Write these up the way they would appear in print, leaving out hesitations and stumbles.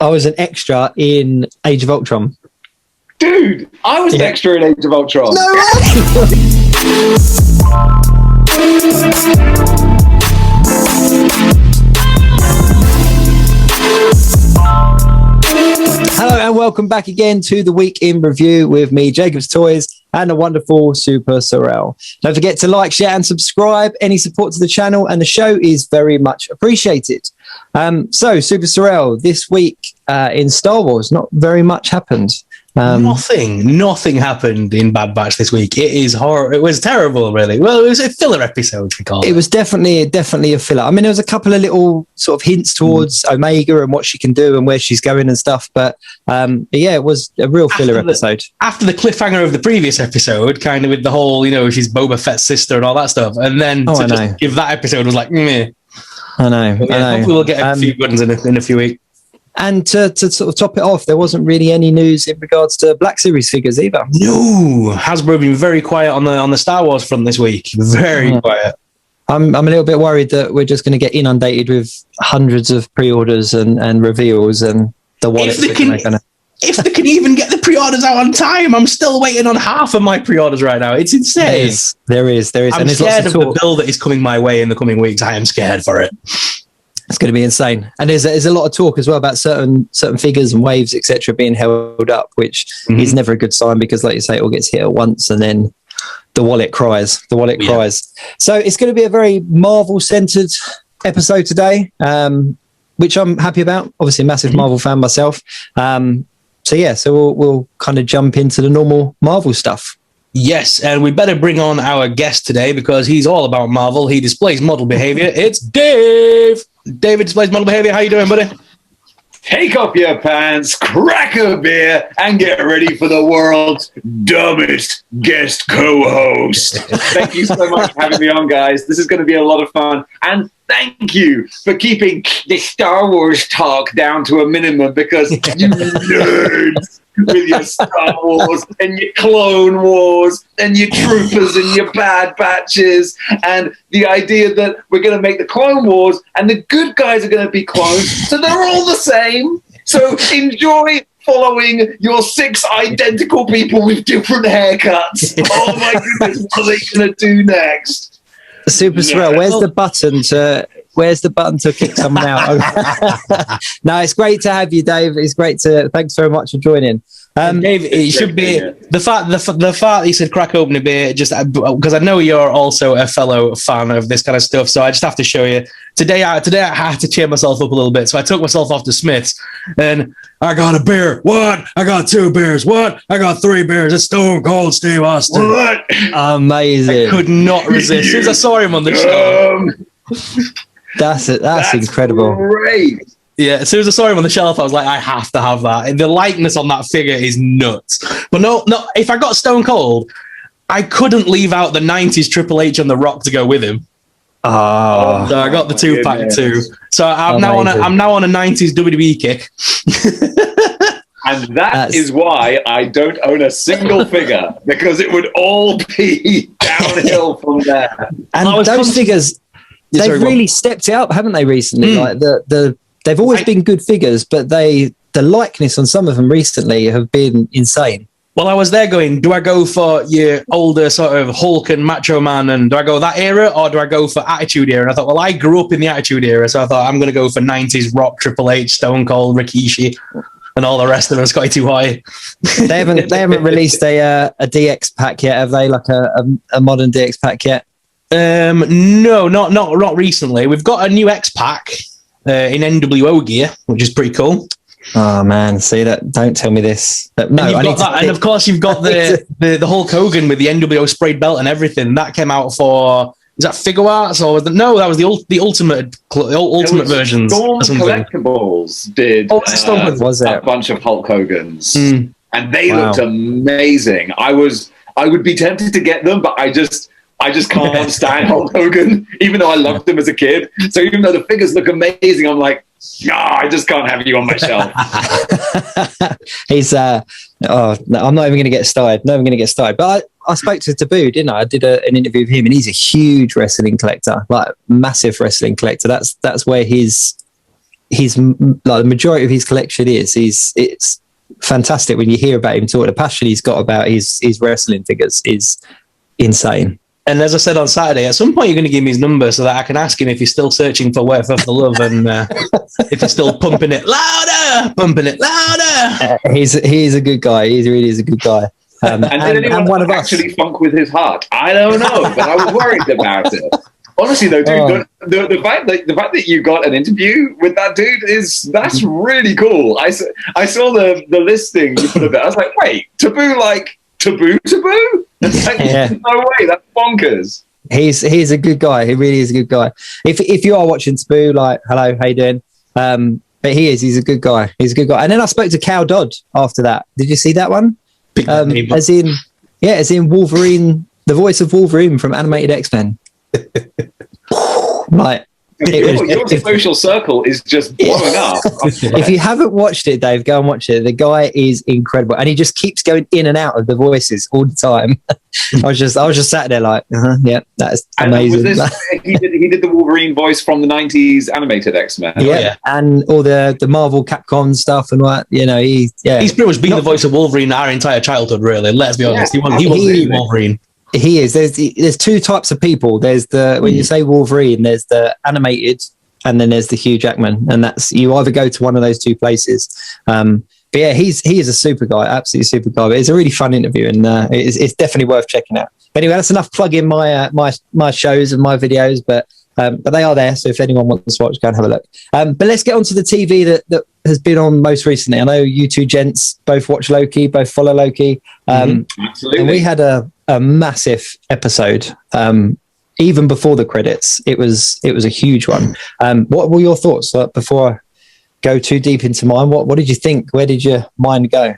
I was an extra in Age of Ultron. Dude, I was an extra in Age of Ultron. No way! Hello and welcome back again to the Week in Review with me, Jacob's Toys, and the wonderful SuperSorrell. Don't forget to like, share and subscribe. Any support to the channel and the show is very much appreciated. So SuperSorrell, this week in Star Wars, not very much happened. Nothing happened in Bad Batch this week. It is horror. It was terrible, really. Well, it was a filler episode, we call it. It was definitely a filler. I mean, there was a couple of little sort of hints towards Omega and what she can do and where she's going and stuff. But yeah, it was a real filler episode. After the cliffhanger of the previous episode, kind of with the whole, she's Boba Fett's sister and all that stuff. And then to just give that episode was like, meh. I know. Hopefully we'll get a few good ones in a few weeks. And to sort of top it off, there wasn't really any news in regards to Black Series figures either. No, Hasbro been very quiet on the Star Wars front this week. Very quiet. I'm a little bit worried that we're just going to get inundated with hundreds of pre-orders and reveals and the wallets. If they can even get the pre-orders out on time, I'm still waiting on half of my pre-orders right now. It's insane. There is. I'm scared of the bill that is coming my way in the coming weeks. I am scared for it. It's going to be insane. And there's a lot of talk as well about certain figures and waves, etc., being held up, which is never a good sign because, like you say, it all gets hit at once and then the wallet cries. Cries. So it's going to be a very Marvel-centered episode today, which I'm happy about. Obviously, a massive Marvel fan myself. So we'll kind of jump into the normal Marvel stuff. Yes, and we better bring on our guest today because he's all about Marvel. He displays model behavior. It's Dave. David Displays Model Behaviour. How you doing, buddy? Take off your pants, crack a beer, and get ready for the world's dumbest guest co-host. Thank you so much for having me on, guys. This is going to be a lot of fun. And thank you for keeping the Star Wars talk down to a minimum because you nerds with your Star Wars and your Clone Wars and your Troopers and your Bad Batches and the idea that we're going to make the Clone Wars and the good guys are going to be clones, so they're all the same. So enjoy following your 6 identical people with different haircuts. Oh my goodness, what are they going to do next? SuperSorrell, where's the button to kick someone out? No, it's great to have you, Dave. Thanks very much for joining. Dave, it should be the fact he said crack open a beer, just because I know you're also a fellow fan of this kind of stuff, so I just have to show you. Today I had to cheer myself up a little bit, so I took myself off to Smith's, and I got a beer. What? I got 2 beers. What? I got 3 beers. It's Stone Cold Steve Austin. What? Amazing. I could not resist. As soon as I saw him on the show. That's incredible. Great. Yeah, as soon as I saw him on the shelf, I was like, I have to have that. And the likeness on that figure is nuts. But no, if I got Stone Cold, I couldn't leave out the 90s Triple H on The Rock to go with him. Oh, so I got the 2-pack too. So I'm now on a 90s WWE kick. And that is why I don't own a single figure, because it would all be downhill from there. And those figures, they've really stepped it up, haven't they, recently? Like they've always been good figures, but the likeness on some of them recently have been insane. Well, I was there going, do I go for your older sort of Hulk and Macho Man, and do I go that era, or do I go for Attitude Era? And I thought, well, I grew up in the Attitude Era, so I thought I'm going to go for 90s Rock, Triple H, Stone Cold, Rikishi, and all the rest of them. Scotty 2 Hotty. They haven't released a DX pack yet, have they? Like a modern DX pack yet? No, not recently. We've got a new X pack in NWO gear, which is pretty cool. Oh man, see that? Don't tell me this. No, and of course you've got the Hulk Hogan with the NWO sprayed belt and everything. That came out for, is that Figure Arts or no? That was the ultimate versions. Storm Collectibles did a bunch of Hulk Hogans, and they looked amazing. I would be tempted to get them, but I just can't stand Hulk Hogan, even though I loved him as a kid. So even though the figures look amazing, I'm like, I just can't have you on my shelf. He's I'm not even going to get started. But I spoke to Taboo, didn't I? I did an interview with him, and he's a huge wrestling collector, like massive wrestling collector. That's where his he's like the majority of his collection it's fantastic when you hear about him talking. The passion he's got about his wrestling figures is insane. And as I said on Saturday, at some point you're going to give me his number so that I can ask him if he's still searching for Where for Love and if he's still pumping it louder. He's a good guy. He really is a good guy. And did anyone one of actually funk with his heart? I don't know, but I was worried about it. Honestly, though, dude, the fact that you got an interview with that dude that's really cool. I saw the listing you put there. I was like, wait, Taboo, like Taboo? It's like, no way, that's bonkers. He's a good guy. He really is a good guy. If you are watching Taboo, like, hello, how you doing? But he's a good guy. He's a good guy. And then I spoke to Cal Dodd after that. Did you see that one? As in Wolverine, the voice of Wolverine from animated X-Men. Like, your social circle is just blowing up. If you haven't watched it, Dave, go and watch it. The guy is incredible, and he just keeps going in and out of the voices all the time. I was just sat there like, yeah, that's amazing. He did the Wolverine voice from the 90s animated X-Men. Yeah, and all the Marvel Capcom stuff and what, you know, he's pretty much been the voice of Wolverine our entire childhood, really. Let's be honest. He was Wolverine. He is. There's two types of people. There's when you say Wolverine, there's the animated, and then there's the Hugh Jackman, and that's, you either go to one of those two places. But yeah, he is a super guy, absolutely super guy. But it's a really fun interview, and it's definitely worth checking out. But anyway, that's enough plugging my shows and my videos, but they are there. So if anyone wants to watch, go and have a look. But let's get on to the TV that has been on most recently. I know you two gents both watch Loki, both follow Loki. Absolutely. And we had a massive episode. Even before the credits, it was a huge one. What were your thoughts before I go too deep into mine? What did you think? Where did your mind go?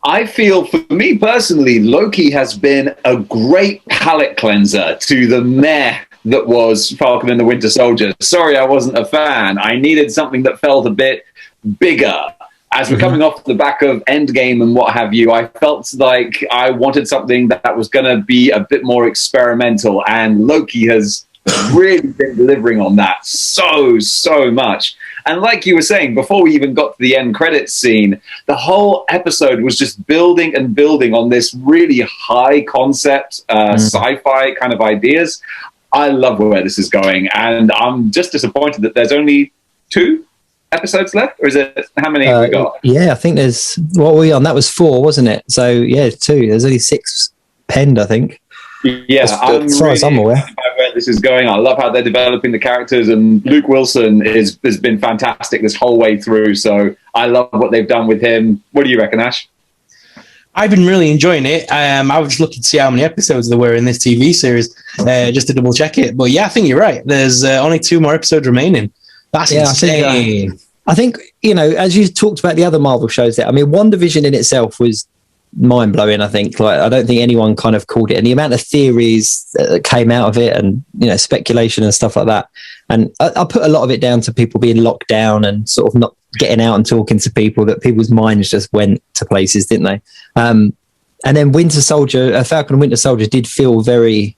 I feel, for me personally, Loki has been a great palate cleanser to the meh that was Falcon and the Winter Soldier. Sorry, I wasn't a fan. I needed something that felt a bit bigger. As we're coming off the back of Endgame and what have you, I felt like I wanted something that was going to be a bit more experimental, and Loki has really been delivering on that so much. And like you were saying, before we even got to the end credits scene, the whole episode was just building and building on this really high concept, sci-fi kind of ideas. I love where this is going, and I'm just disappointed that there's only 2 episodes left, or is it, how many have we got? Yeah, I think there's, what were we on? That was 4, wasn't it? So yeah, 2. There's only 6 penned, I think. Yeah, as far as I'm aware. Where this is going. I love how they're developing the characters, and Luke Wilson has been fantastic this whole way through. So I love what they've done with him. What do you reckon, Ash? I've been really enjoying it. I was just looking to see how many episodes there were in this TV series, just to double check it. But yeah, I think you're right. There's only 2 more episodes remaining. That's insane. I think, you know, as you talked about the other Marvel shows there, I mean, WandaVision in itself was mind-blowing, I think. Like, I don't think anyone kind of called it. And the amount of theories that came out of it, and, you know, speculation and stuff like that. And I put a lot of it down to people being locked down and sort of not getting out and talking to people, that people's minds just went to places, didn't they? And then Winter Soldier, Falcon and Winter Soldier did feel very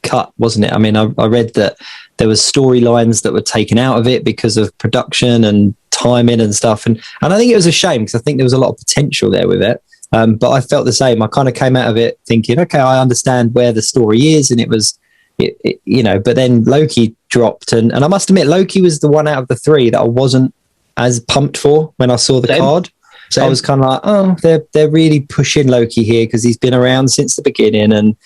cut, wasn't it? I mean, I read that there was storylines that were taken out of it because of production and timing and stuff. And I think it was a shame, because I think there was a lot of potential there with it. But I felt the same. I kind of came out of it thinking, okay, I understand where the story is. And it was, you know, but then Loki dropped. And I must admit, Loki was the one out of the 3 that I wasn't as pumped for when I saw the card. So I was kind of like, oh, they're really pushing Loki here because he's been around since the beginning, and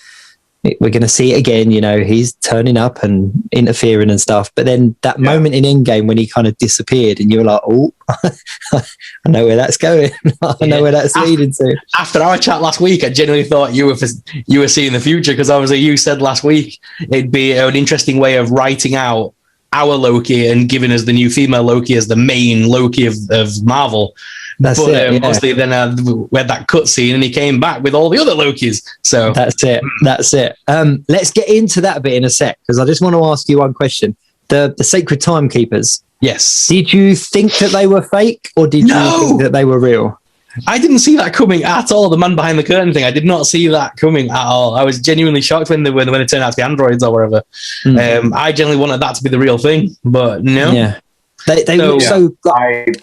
we're going to see it again. You know, he's turning up and interfering and stuff. But then that moment in Endgame when he kind of disappeared, and you were like, oh, I know where that's going. I know where that's leading to. After our chat last week, I genuinely thought you were seeing the future, because obviously you said last week it'd be an interesting way of writing out our Loki and giving us the new female Loki as the main Loki of Marvel. Mostly then we had that cutscene, and he came back with all the other Lokis. So that's it. Let's get into that a bit in a sec, because I just want to ask you one question. The Sacred Timekeepers. Yes. Did you think that they were fake, or did you think that they were real? I didn't see that coming at all. The man behind the curtain thing, I did not see that coming at all. I was genuinely shocked when it turned out to be androids or whatever. I genuinely wanted that to be the real thing, but no. Yeah. They were so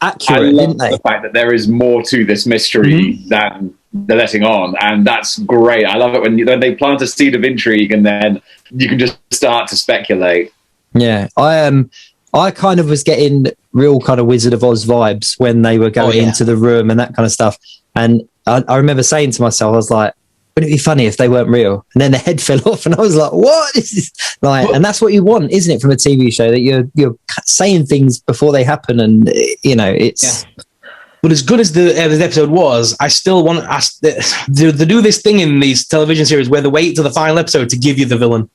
accurate, love didn't they? the fact that there is more to this mystery than they're letting on, and that's great. I love it when they plant a seed of intrigue, and then you can just start to speculate. Yeah, I kind of was getting real kind of Wizard of Oz vibes when they were going into the room and that kind of stuff. And I remember saying to myself, I was like, wouldn't it be funny if they weren't real? And then the head fell off, and I was like, "What is this?" Like, and that's what you want, isn't it, from a TV show? That you're saying things before they happen, and it's. Yeah. But as good as this episode was, I still want to do this thing in these television series where they wait till the final episode to give you the villain.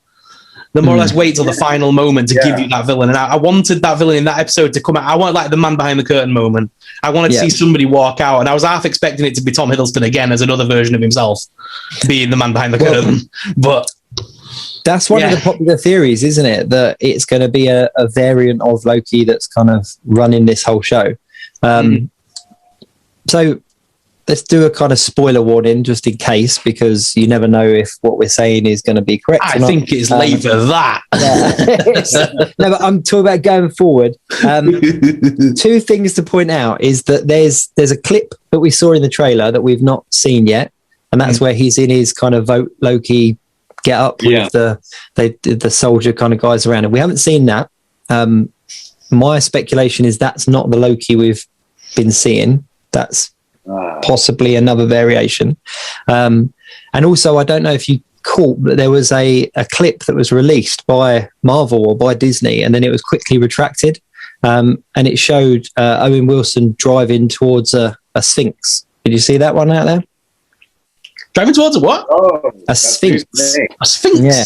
They more or less wait till the final moment to give you that villain. And I wanted that villain in that episode to come out. I want like the man behind the curtain moment. I wanted to see somebody walk out, and I was half expecting it to be Tom Hiddleston again as another version of himself, being the man behind the curtain. But that's one of the popular theories, isn't it? That it's going to be a variant of Loki that's kind of running this whole show. So let's do a kind of spoiler warning just in case, because you never know if what we're saying is going to be correct. I think it's late for that. No, but I'm talking about going forward. Two things to point out is that there's a clip that we saw in the trailer that we've not seen yet, and that's where he's in his kind of vote Loki get up with the soldier kind of guys around him. We haven't seen that. My speculation is that's not the Loki we've been seeing. That's possibly another variation. And also, I don't know if you caught, but there was a clip that was released by Marvel or by Disney, and then it was quickly retracted. And it showed Owen Wilson driving towards a Sphinx. Did you see that one out there? Driving towards a what? Oh, a Sphinx. A Sphinx? Yeah.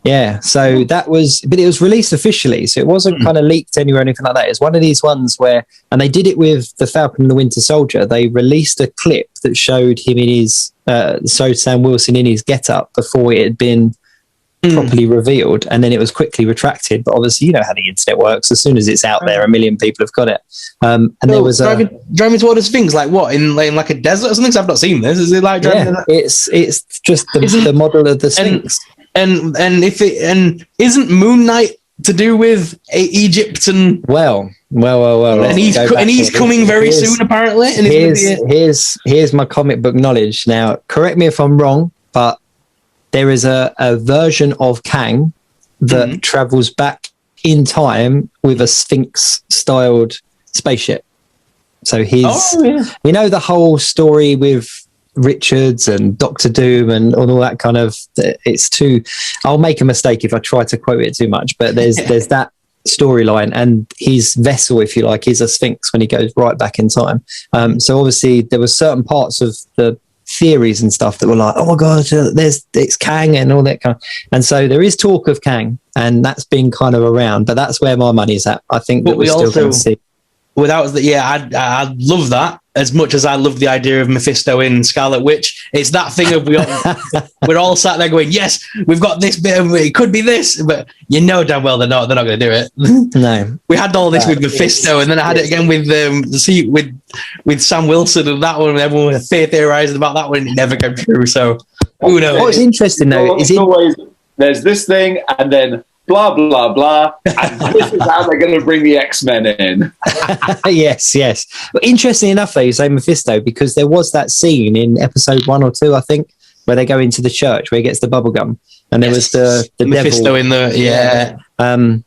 Yeah, so that was, but it was released officially, so it wasn't kind of leaked anywhere or anything like that. It's one of these ones where, and they did it with the Falcon and the Winter Soldier. They released a clip that showed him in his, showed Sam Wilson in his get-up before it had been properly revealed, and then it was quickly retracted. But obviously, you know how the internet works. As soon as it's out there, a million people have got it. And there was driving towards a Sphinx, like what, in like a desert or something? 'Cause I've not seen this. Is it like driving? Yeah, it's just the model of the Sphinx. And isn't Moon Knight to do with Egypt and well, and he's coming very soon apparently. And here's my comic book knowledge. Now, correct me if I'm wrong, but there is a version of Kang that travels back in time with a Sphinx-styled spaceship. So he's, you know, the whole story with Richards and Doctor Doom and all that kind of, it's too, I'll make a mistake if I try to quote it too much, but there's that storyline, and his vessel, if you like, is a Sphinx when he goes right back in time. So obviously there were certain parts of the theories and stuff that were like, oh my god, it's Kang and all that kind of, and so there is talk of Kang, and that's been kind of around, but that's where my money's at. I think that we're still going to see. Without the, I love that as much as I love the idea of Mephisto in Scarlet Witch. It's that thing of we're all sat there going, yes, we've got this bit of it could be this, but you know damn well they're not going to do it. No, we had all this with Mephisto, and then I had it again with with Sam Wilson and that one. Everyone was theorizing about that one. It never came true. So who knows? What's interesting though is always there's this thing, and then blah, blah, blah. And this is how they're going to bring the X-Men in. Yes. But interesting enough, though, you say Mephisto, because there was that scene in episode 1 or 2, I think, where they go into the church, where he gets the bubble gum. And there was the Mephisto devil. In the, and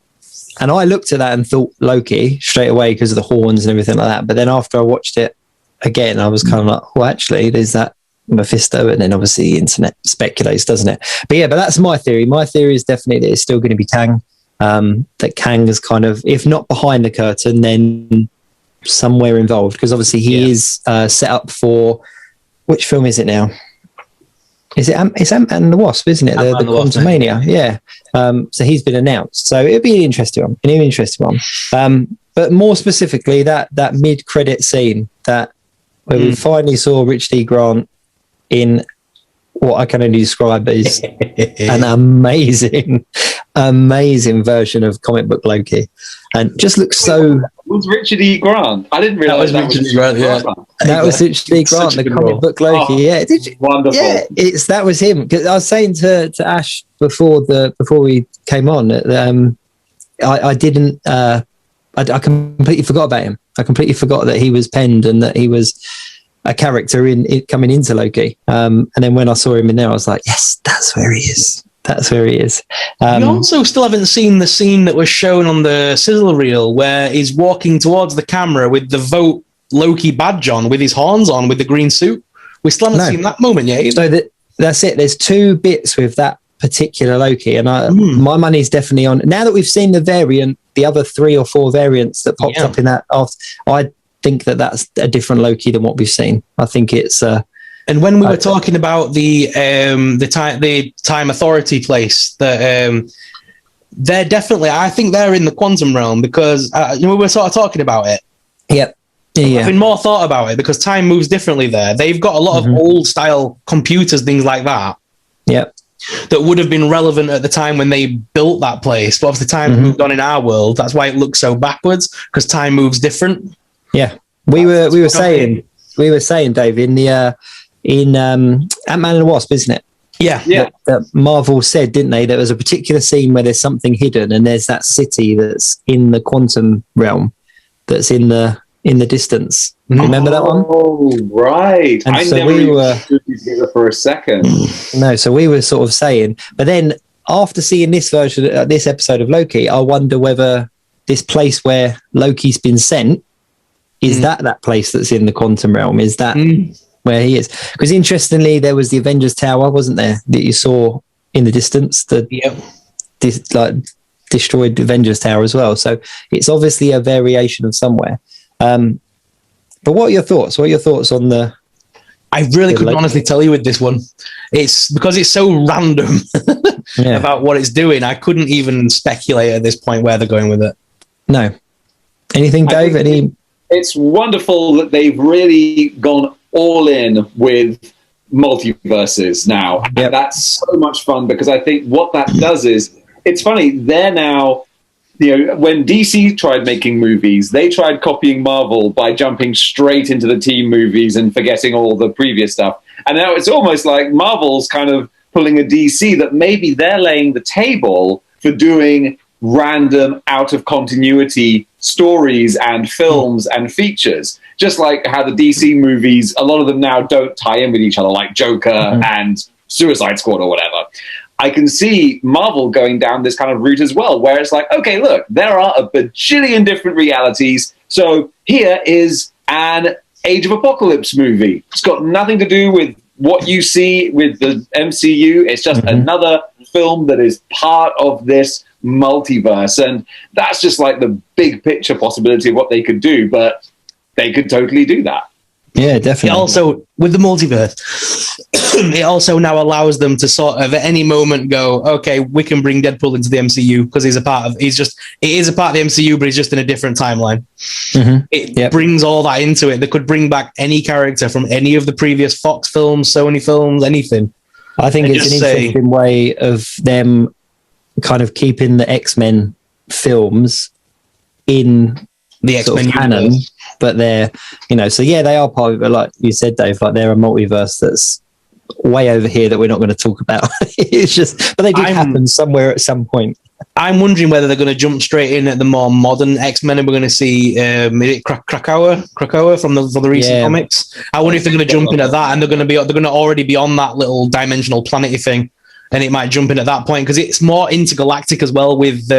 I looked at that and thought Loki straight away because of the horns and everything like that. But then after I watched it again, I was kind of like, well, actually, there's that Mephisto, and then obviously the internet speculates, doesn't it? But that's my theory. My theory is definitely that it's still going to be Kang. That Kang is kind of, if not behind the curtain, then somewhere involved, because obviously he is set up for, which film is it now? It's Ant-Man and the Wasp, isn't it? The Quantumania, yeah. So he's been announced. So it'd be an interesting one. But more specifically, that mid-credit scene where we finally saw Rich D. Grant in what I can only describe as an amazing version of comic book Loki, and just looks so. Was Richard E. Grant? I didn't realize that was Richard E. Grant. Yeah, that was Richard E. Grant, the comic book Loki. Yeah, wonderful. Yeah, that was him. Because I was saying to Ash before we came on, I didn't I completely forgot about him. I completely forgot that he was penned and that he was a character in it coming into Loki. And then when I saw him in there, I was like, yes, that's where he is. That's where he is. We also still haven't seen the scene that was shown on the sizzle reel where he's walking towards the camera with the Vote Loki badge on, with his horns on, with the green suit. We still haven't seen that moment yet. So that's it. There's two bits with that particular Loki, and my money's definitely on. Now that we've seen the variant, the other 3 or 4 variants that popped up in that, I think that that's a different Loki than what we've seen. I think it's... And when we were talking about the Time Authority place, that they're definitely, I think they're in the quantum realm because we were sort of talking about it. Yep. Yeah. Having more thought about it because time moves differently there. They've got a lot of old style computers, things like that. Yep. That would have been relevant at the time when they built that place. But obviously time moved on in our world. That's why it looks so backwards, because time moves different. Yeah. We were saying, Dave, in the Ant-Man and the Wasp, isn't it? Yeah. That Marvel said, didn't they? There was a particular scene where there's something hidden, and there's that city that's in the quantum realm, that's in the distance. Remember that one? Oh, right. And I so never even put it together for a second. No, so we were sort of saying, but then after seeing this version, this episode of Loki, I wonder whether this place where Loki's been sent is that place that's in the quantum realm. Is that where he is? Because interestingly, there was the Avengers Tower, wasn't there, that you saw in the distance? Destroyed Avengers Tower as well. So it's obviously a variation of somewhere. But what are your thoughts? What are your thoughts on the... I really couldn't honestly tell you with this one. It's because it's so random about what it's doing. I couldn't even speculate at this point where they're going with it. No. Anything, Dave? It's wonderful that they've really gone all in with multiverses now. Yep. And that's so much fun because I think what that does is, it's funny, they're now... when DC tried making movies, they tried copying Marvel by jumping straight into the team movies and forgetting all the previous stuff. And now it's almost like Marvel's kind of pulling a DC that maybe they're laying the table for doing random out-of-continuity stories and films and features. Just like how the DC movies, a lot of them now don't tie in with each other, like Joker and Suicide Squad or whatever. I can see Marvel going down this kind of route as well, where it's like, okay, look, there are a bajillion different realities. So here is an Age of Apocalypse movie. It's got nothing to do with what you see with the MCU. It's just another film that is part of this multiverse. And that's just like the big picture possibility of what they could do, but they could totally do that. Yeah, definitely. It also, with the multiverse, it also now allows them to sort of at any moment go, okay, we can bring Deadpool into the MCU because it is a part of the MCU, but he's just in a different timeline. It brings all that into it. They could bring back any character from any of the previous Fox films, Sony films, anything. I think it's an interesting way of them kind of keeping the X-Men films in the X-Men canon, but they're, so they are part of it. Like you said, Dave, like they're a multiverse that's way over here that we're not going to talk about. It's just, but they did happen somewhere at some point. I'm wondering whether they're going to jump straight in at the more modern X-Men, and we're going to see Krakoa from the recent comics. I wonder if they're going to jump in at that, and they're going to already be on that little dimensional planety thing, and it might jump in at that point because it's more intergalactic as well with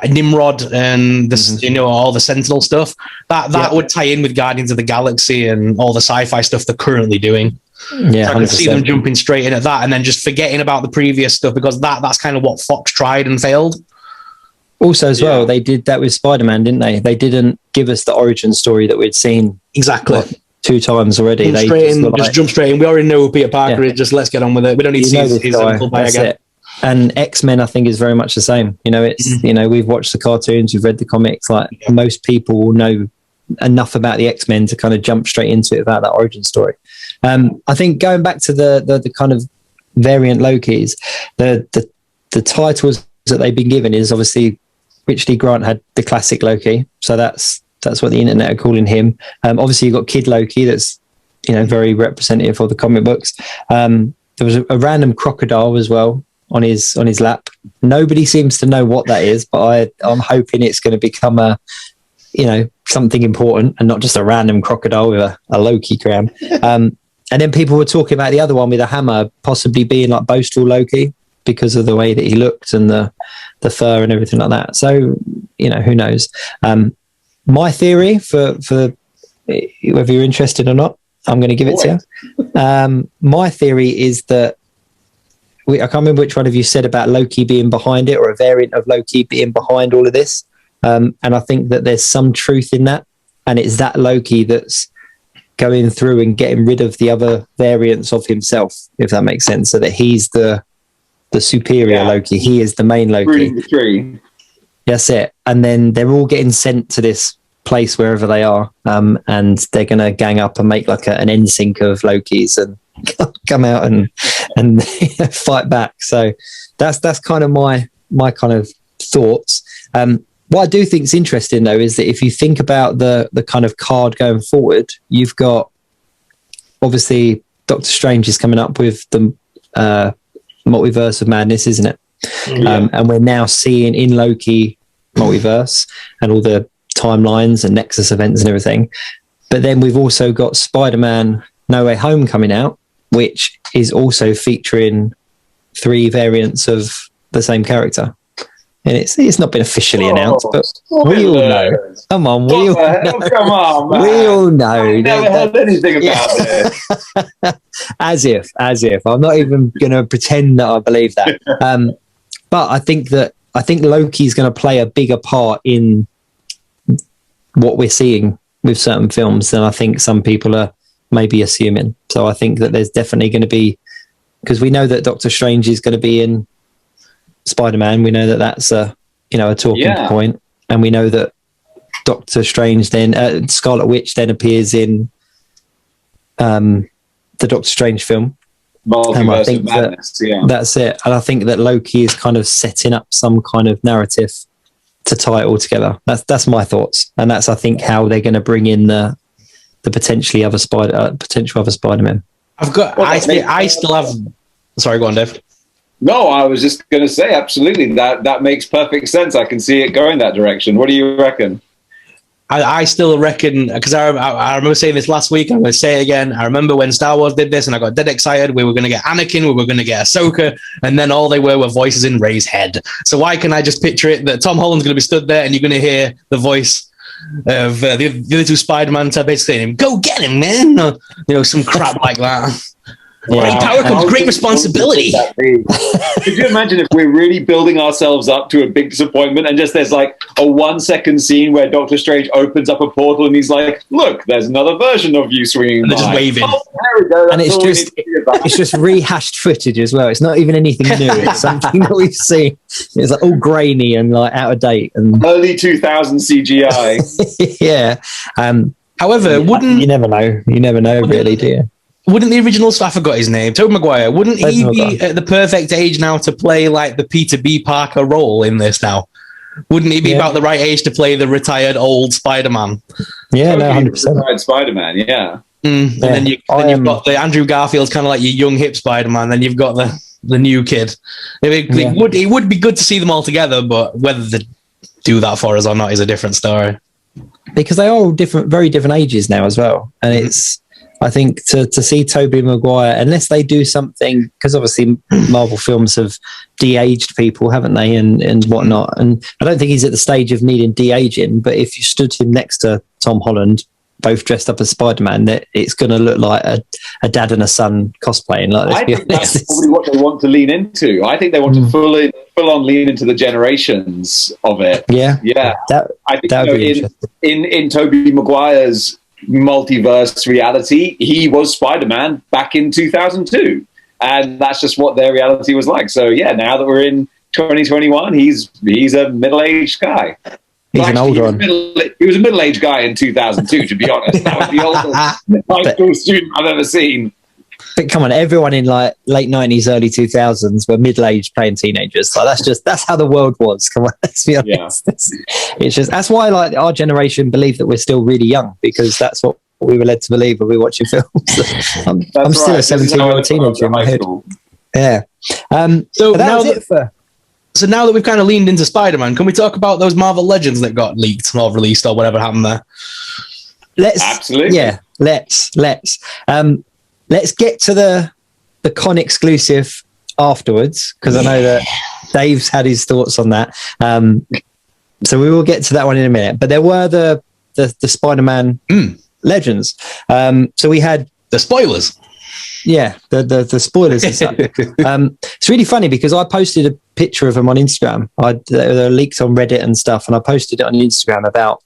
Nimrod and all the Sentinel stuff. That would tie in with Guardians of the Galaxy and all the sci-fi stuff they're currently doing. Yeah, so I can see them jumping straight in at that and then just forgetting about the previous stuff because that's kind of what Fox tried and failed. Also, as well, they did that with Spider-Man, didn't they? They didn't give us the origin story that we'd seen exactly 2 times already. Just jump straight in. We already know who Peter Parker is. Just let's get on with it. We don't need to see his full bag again. And X-Men, I think, is very much the same. It's we've watched the cartoons, we've read the comics. Like most people will know enough about the X-Men to kind of jump straight into it without that origin story. I think going back to the kind of variant Lokis, the titles that they've been given is obviously Richard D. Grant had the classic Loki, so that's what the internet are calling him. Obviously, you've got Kid Loki, that's very representative of the comic books. There was a random crocodile as well. on his lap. Nobody seems to know what that is, but I'm hoping it's going to become something important and not just a random crocodile with a Loki crown. And then people were talking about the other one with a hammer possibly being like boastful Loki because of the way that he looked and the fur and everything like that. So, who knows? My theory for whether you're interested or not, I'm going to give it to you. My theory is that I can't remember which one of you said about Loki being behind it, or a variant of Loki being behind all of this. And I think that there's some truth in that. And it's that Loki that's going through and getting rid of the other variants of himself, if that makes sense. So that he's the superior Loki. He is the main Loki. Rooting the tree. That's it. And then they're all getting sent to this place wherever they are. And they're going to gang up and make like an NSYNC of Lokis and come out and fight back. So that's kind of my kind of thoughts. What I do think is interesting, though, is that if you think about the kind of card going forward, you've got obviously Doctor Strange is coming up with the multiverse of madness, isn't it? Yeah. And we're now seeing in Loki multiverse and all the timelines and Nexus events and everything. But then we've also got Spider-Man No Way Home coming out, which is also featuring 3 variants of the same character. And it's not been officially announced, but we all know. Come on, we all know. Come on, man. We all know. I never heard anything about this. As if. I'm not even going to pretend that I believe that. But I think Loki's going to play a bigger part in what we're seeing with certain films than I think some people are maybe assuming. So I think that there's definitely going to be, because we know that Doctor Strange is going to be in Spider-Man. We know that that's a talking point, and we know that Doctor Strange then Scarlet Witch then appears in the Doctor Strange film. Multiverse of Madness, that's it. And I think that Loki is kind of setting up some kind of narrative to tie it all together. That's my thoughts, and that's I think how they're going to bring in the potential other Spider-Man. I still have. Sorry, go on, Dave. No, I was just going to say, absolutely. That makes perfect sense. I can see it going that direction. What do you reckon? I still reckon, because I remember saying this last week, I'm going to say it again. I remember when Star Wars did this and I got dead excited. We were going to get Anakin, we were going to get Ahsoka, and then all they were voices in Rey's head. So why can I just picture it that Tom Holland's going to be stood there and you're going to hear the voice of the other 2 Spider-Man basically saying, "Go get him, man," or, some crap like that. Great power comes great responsibility. Could you imagine if we're really building ourselves up to a big disappointment and just there's like a 1-second scene where Doctor Strange opens up a portal and he's like, "Look, there's another version of you swinging." And they're just waving. Oh, there we go. And it's just rehashed footage as well. It's not even anything new. It's something that we've seen. It's like all grainy and like out of date and early 2000 CGI. Yeah. However, you never know. You never know, really, do you? Wouldn't the original, I forgot his name, Tobey Maguire, wouldn't he be at the perfect age now to play like the Peter B. Parker role in this now? Wouldn't he be about the right age to play the retired old Spider-Man? Yeah, no, 100%. Retired Spider-Man, yeah. And then you've got the Andrew Garfield's kind of like your young hip Spider-Man, then you've got the new kid. It would be good to see them all together, but whether they do that for us or not is a different story. Because they are all very different ages now as well. And it's, I think to see Tobey Maguire, unless they do something, because obviously Marvel films have de-aged people, haven't they, and whatnot. And I don't think he's at the stage of needing de-aging, but if you stood him next to Tom Holland, both dressed up as Spider-Man, that it's going to look like a dad and a son cosplaying. Like, I think that's probably what they want to lean into. I think they want to full on lean into the generations of it. Yeah. I think in Tobey Maguire's multiverse reality, he was Spider-Man back in 2002, and that's just what their reality was like. So yeah, now that we're in 2021, he's a middle-aged guy. He's an older one. He was a middle-aged guy in 2002, to be honest. That was the oldest high school student I've ever seen. But come on, everyone in like late 90s, early 2000s were middle-aged playing teenagers. So that's how the world was. Come on, let's be honest. Yeah. It's just, that's why like our generation believe that we're still really young, because that's what we were led to believe when we were watching films. I'm still a 17-year-old teenager in my head. Yeah. So that was it for. So now that we've kind of leaned into Spider-Man, can we talk about those Marvel Legends that got leaked or released or whatever happened there? Absolutely. Yeah, let's get to the con exclusive afterwards, because I know that Dave's had his thoughts on that. So we will get to that one in a minute. But there were the Spider-Man Legends. So we had the spoilers. Yeah, the spoilers and stuff. It's really funny because I posted a picture of them on Instagram. They were leaked on Reddit and stuff, and I posted it on Instagram about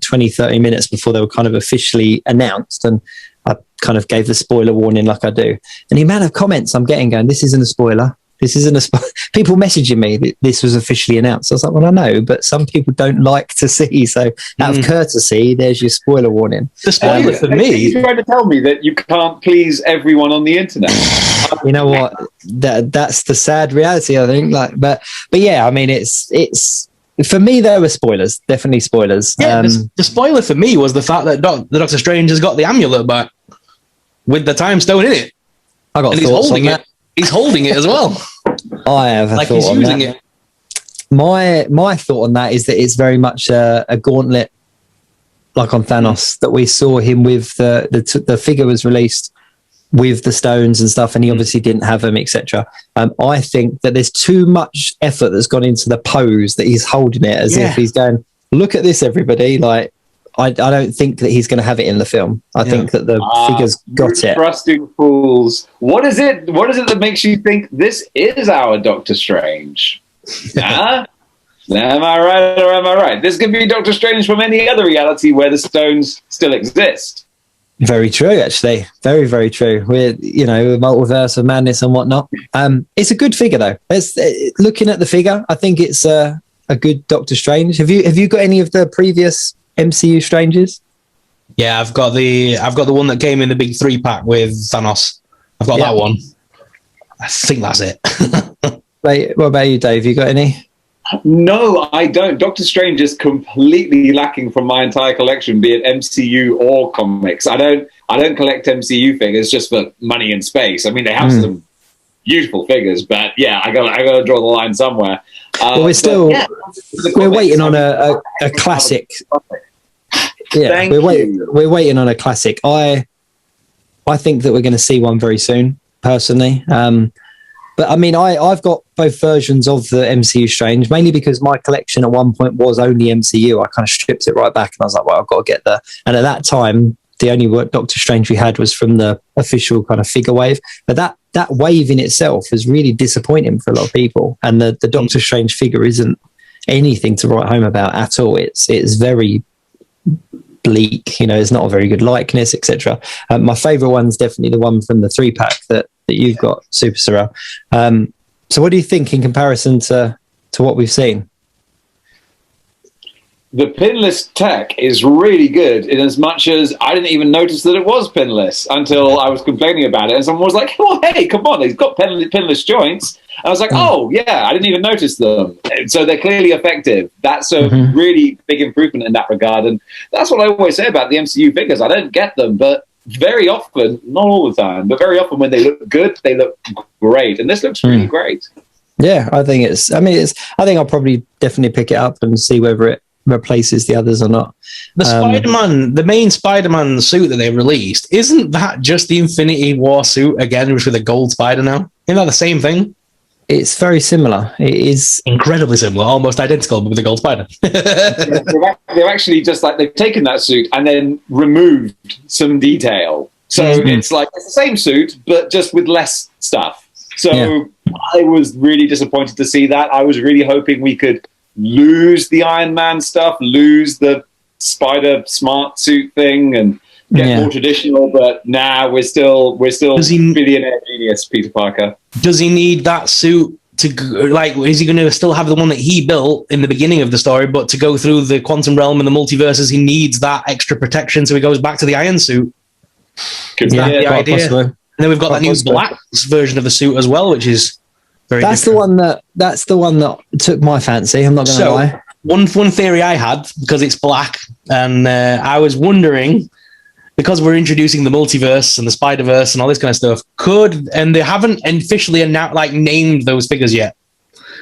20, 30 minutes before they were kind of officially announced, and I kind of gave the spoiler warning like I do. And the amount of comments I'm getting going, this isn't a spoiler. This isn't a spoiler. People messaging me that this was officially announced. I was like, well, I know, but some people don't like to see. So out of courtey, there's your spoiler warning. The spoiler for me. You're trying to tell me that you can't please everyone on the internet. You know what? That's the sad reality, I think. But yeah, I mean, it's for me, there were spoilers, definitely spoilers. Yeah, the spoiler for me was the fact that Doctor Strange has got the amulet back with the time stone in it. I got and thoughts on that. He's holding it as well. I have a thought on that. My thought on that is that it's very much a gauntlet, like on Thanos, that we saw him with the figure was released with the stones and stuff, and he obviously didn't have them, etc. I think that there's too much effort that's gone into the pose that he's holding it as if he's going, look at this, everybody. Like, I don't think that he's going to have it in the film. I think that the figure's got it. Trusting fools. What is it that makes you think this is our Doctor Strange? Am I right or am I right? This could be Doctor Strange from any other reality where the stones still exist. Very true, actually. Very, very true. We're, multiverse of madness and whatnot. It's a good figure, though. Looking at the figure, I think it's a good Doctor Strange. Have you got any of the previous MCU Strangers? Yeah, I've got the one that came in the big 3-pack with Thanos. I've got that one. I think that's it. Right, what about you, Dave? You got any? No, I don't. Doctor Strange is completely lacking from my entire collection, be it MCU or comics. I don't collect MCU figures just for money and space. I mean, they have some beautiful figures, but yeah, I gotta draw the line somewhere. Well, we're waiting on a classic. Yeah, we're waiting on a classic. I think that we're going to see one very soon, personally. But I mean, I've got both versions of the MCU Strange, mainly because my collection at one point was only MCU. I kind of stripped it right back, and I was like, well, I've got to get there. And at that time, the only Doctor Strange we had was from the official kind of figure wave. But that wave in itself is really disappointing for a lot of people. And the Doctor Strange figure isn't anything to write home about at all. It's very bleak, it's not a very good likeness, etc. My favorite one's definitely the one from the 3-pack that you've got, SuperSorrell. So what do you think in comparison to what we've seen? The pinless tech is really good in as much as I didn't even notice that it was pinless until I was complaining about it. And someone was like, oh, hey, come on, he's got pinless joints. And I was like, oh, yeah, I didn't even notice them. So they're clearly effective. That's a really big improvement in that regard. And that's what I always say about the MCU figures. I don't get them, but very often, not all the time, but very often when they look good, they look great. And this looks really great. Yeah, I think I think I'll probably definitely pick it up and see whether it replaces the others or not. The main Spider-Man suit that they released, isn't that just the Infinity War suit again, with a gold spider now? Isn't that the same thing? It's very similar. It is incredibly similar, almost identical, but with a gold spider. They've actually just they've taken that suit and then removed some detail. So it's the same suit, but just with less stuff. So I was really disappointed to see that. I was really hoping we could lose the Iron Man stuff, lose the Spider Smart suit thing, and get more traditional. But we're still billionaire genius Peter Parker. Does he need that suit to is he going to still have the one that he built in the beginning of the story, but to go through the quantum realm and the multiverses, he needs that extra protection, so he goes back to the Iron suit? Is that the idea? Possibly. And then we've got that new black version of the suit as well, which is That's the one that took my fancy. I'm not going to lie. One theory I had, because it's black, and I was wondering, because we're introducing the multiverse and the Spider-Verse and all this kind of stuff, and they haven't officially named those figures yet.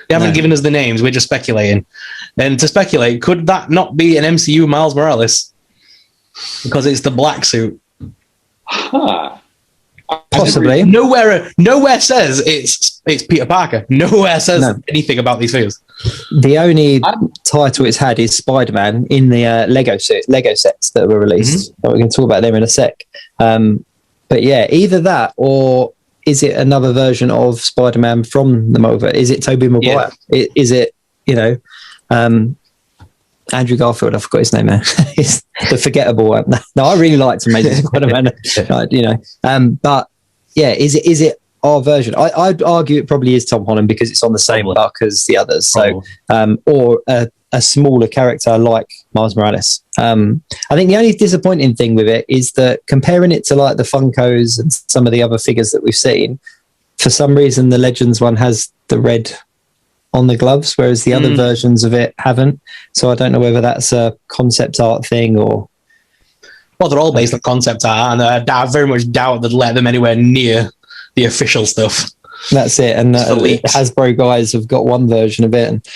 They haven't given us the names. We're just speculating. And to speculate, could that not be an MCU Miles Morales? Because it's the black suit. Huh. Possibly. Nowhere says it's Peter Parker. Nowhere says anything about these figures. The only title it's had is Spider-Man in the Lego sets that were released. But we can talk about them in a sec. But yeah, either that or is it another version of Spider-Man from the multiverse? Is it Tobey Maguire? Yeah. Is it, Andrew Garfield? I forgot his name now. It's the forgettable one. No, I really liked Amazing Spider-Man. But yeah, is it our version? I'd argue it probably is Tom Holland because it's on the same arc as the others. So, or a smaller character like Miles Morales. I think the only disappointing thing with it is that comparing it to like the Funkos and some of the other figures that we've seen, for some reason the Legends one has the red on the gloves, whereas the other versions of it haven't. So I don't know whether that's a concept art thing or... Well, they're all based on concept art, and I very much doubt they'd let them anywhere near the official stuff. That's it. And the Hasbro guys have got one version of it, and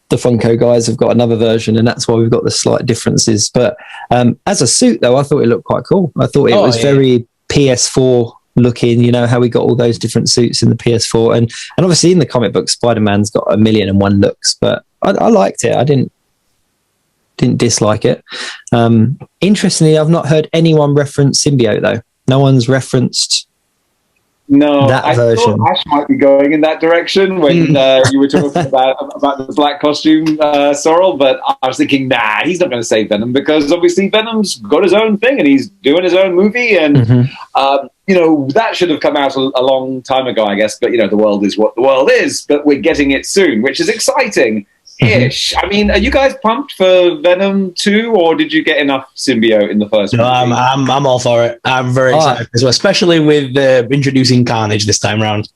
the Funko guys have got another version, and that's why we've got the slight differences. But as a suit, though, I thought it looked quite cool. I thought it was very PS4 looking, how we got all those different suits in the PS4. And obviously in the comic book, Spider-Man's got 1,000,001 looks, but I liked it. I didn't dislike it. Interestingly, I've not heard anyone reference symbiote, though. No one's referenced that version. Thought Ash might be going in that direction when you were talking about the black costume, Sorrell, but I was thinking, he's not going to say Venom because obviously Venom's got his own thing and he's doing his own movie, and that should have come out a long time ago, I guess. But the world is what the world is. But we're getting it soon, which is exciting. Ish. I mean, are you guys pumped for Venom 2, or did you get enough symbiote in the first movie? I'm all for it. I'm very excited as well, especially with introducing Carnage this time around.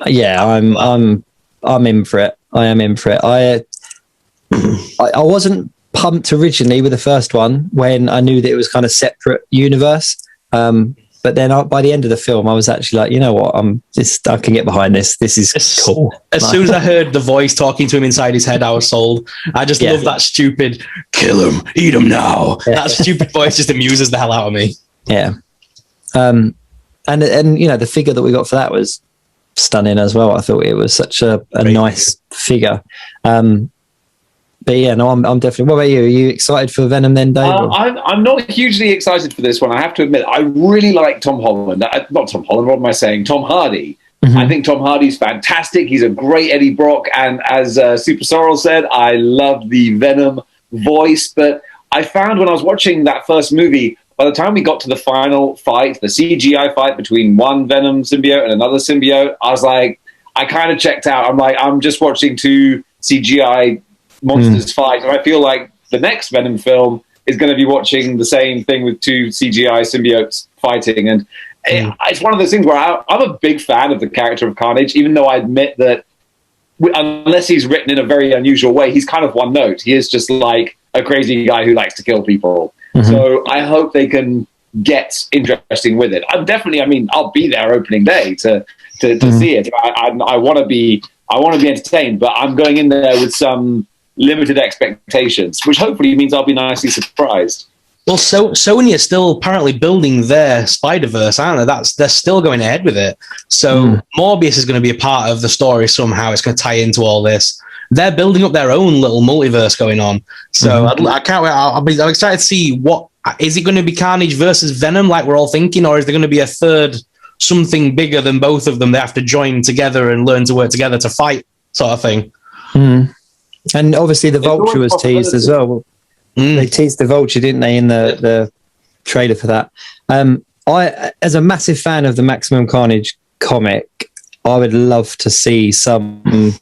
Yeah, I'm in for it. I am in for it. I wasn't pumped originally with the first one when I knew that it was kind of separate universe. But then by the end of the film, I was actually like, you know what? I can get behind this. This is cool. As soon as I heard the voice talking to him inside his head, I was sold. I just love that stupid, kill him, eat him now. Yeah. That stupid voice just amuses the hell out of me. Yeah. And the figure that we got for that was stunning as well. I thought it was such a nice figure. But yeah, no, I'm definitely. What about you? Are you excited for Venom then, Dave? I'm not hugely excited for this one. I have to admit, I really like Tom Holland. Not Tom Holland. What am I saying? Tom Hardy. I think Tom Hardy's fantastic. He's a great Eddie Brock, and as SuperSorrell said, I love the Venom voice. But I found when I was watching that first movie, by the time we got to the final fight, the CGI fight between one Venom symbiote and another symbiote, I was like, I kind of checked out. I'm like, I'm just watching two CGI monsters fight, and I feel like the next Venom film is going to be watching the same thing with two CGI symbiotes fighting, and it's one of those things where I'm a big fan of the character of Carnage, even though I admit that unless he's written in a very unusual way, he's kind of one note. He is just like a crazy guy who likes to kill people. So I hope they can get interesting with it. I'll be there opening day to see it. I want to be entertained, but I'm going in there with some limited expectations, which hopefully means I'll be nicely surprised. Well, Sony is still apparently building their Spider-Verse, aren't they? They're still going ahead with it. So Morbius is going to be a part of the story somehow. It's going to tie into all this. They're building up their own little multiverse going on. So I can't wait. I'm excited to see is it going to be Carnage versus Venom like we're all thinking, or is there going to be a third something bigger than both of them? They have to join together and learn to work together to fight, sort of thing. And obviously the Vulture was teased as well. They teased the Vulture, didn't they, in the trailer for that? I, as a massive fan of the Maximum Carnage comic, I would love to see some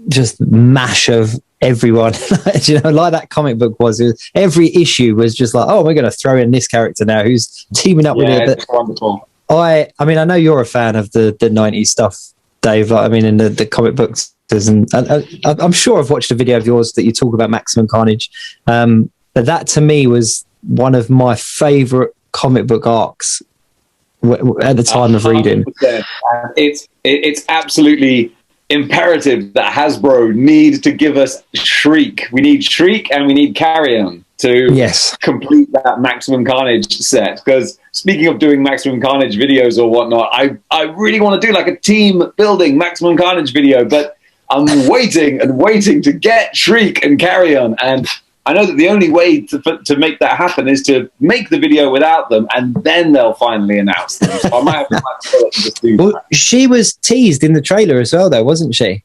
just mash of everyone. Like that comic book was. Every issue was just like, oh, we're going to throw in this character now who's teaming up with it. It's wonderful. I know you're a fan of the 90s stuff, Dave. In the comic books. And I'm sure I've watched a video of yours that you talk about Maximum Carnage. But that to me was one of my favourite comic book arcs at the time of reading. It's absolutely imperative that Hasbro need to give us Shriek. We need Shriek and we need Carrion to complete that Maximum Carnage set. Because speaking of doing Maximum Carnage videos or whatnot, I really want to do like a team building Maximum Carnage video, but I'm waiting and waiting to get Shriek and Carrion. And I know that the only way to make that happen is to make the video without them, and then they'll finally announce them. So I might have to just do that. She was teased in the trailer as well, though, wasn't she?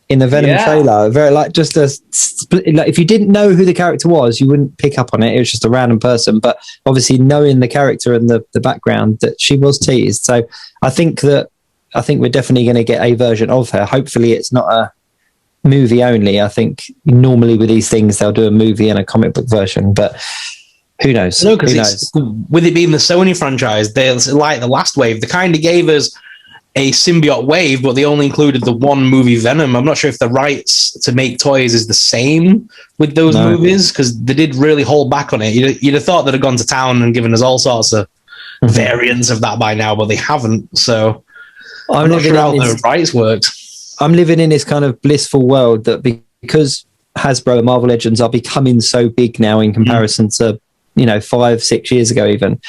In the Venom trailer, very like just a split. Like if you didn't know who the character was, you wouldn't pick up on it. It was just a random person. But obviously, knowing the character and the background, that she was teased. So I think we're definitely going to get a version of her. Hopefully, it's not a movie only. I think normally with these things they'll do a movie and a comic book version, but who knows? No, because with it being the Sony franchise, they like the last wave. They kind of gave us a symbiote wave, but they only included the one movie Venom. I'm not sure if the rights to make toys is the same with those movies, because they did really hold back on it. You'd have thought they'd have gone to town and given us all sorts of variants of that by now, but they haven't. So I'm not sure how the rights worked. I'm living in this kind of blissful world that because Hasbro and Marvel Legends are becoming so big now in comparison to, 5-6 years ago even,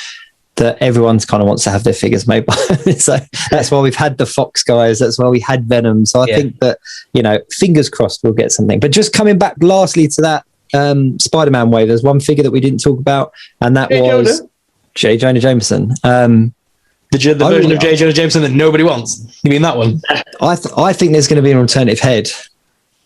that everyone's kind of wants to have their figures made by so that's why we've had the Fox guys, that's why we had Venom. So I think that, fingers crossed we'll get something. But just coming back lastly to that Spider-Man wave, there's one figure that we didn't talk about, and that was J. Jonah Jameson. The version of J. Jonah Jameson that nobody wants. You mean that one? I think there's going to be an alternative head.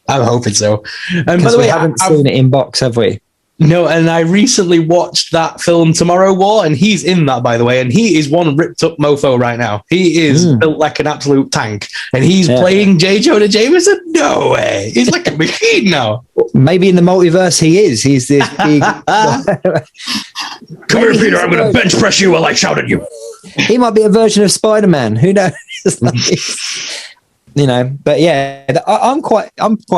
I'm hoping so. And by the way, we haven't seen it in box, have we? No, and I recently watched that film Tomorrow War, and he's in that, by the way, and he is one ripped up mofo right now. He is built like an absolute tank, and he's playing J. Jonah Jameson? No way. He's like a machine now. Maybe in the multiverse he is. He's this big... Come here, Peter, I'm going to bench press you while I shout at you. He might be a version of Spider-Man. Who knows? But yeah, I'm quite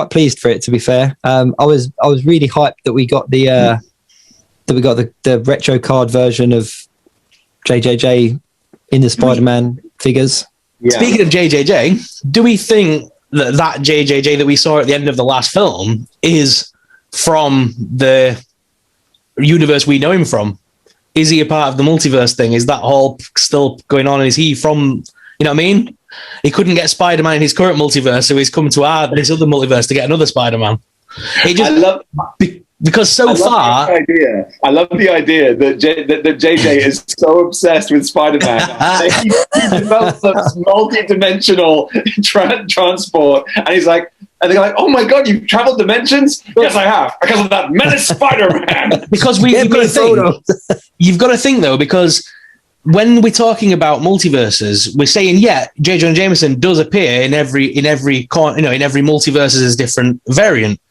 pleased for it, to be fair. I was really hyped that we got the retro card version of JJJ in the Spider-Man figures. Yeah. Speaking of JJJ, do we think that JJJ that we saw at the end of the last film is from the universe we know him from? Is he a part of the multiverse thing? Is that all still going on? Is he from, you know what I mean? He couldn't get Spider-Man in his current multiverse, so he's come to this other multiverse to get another Spider-Man. Because so far... I love the idea that JJ is so obsessed with Spider-Man that he develops multi-dimensional transport, and he's like, and they're like, oh my God, you've traveled dimensions? Yes, I have, because of that menace Spider-Man. Because you've got to think, though, because when we're talking about multiverses, we're saying, J. Jonah Jameson does appear in every multiverse as a different variant.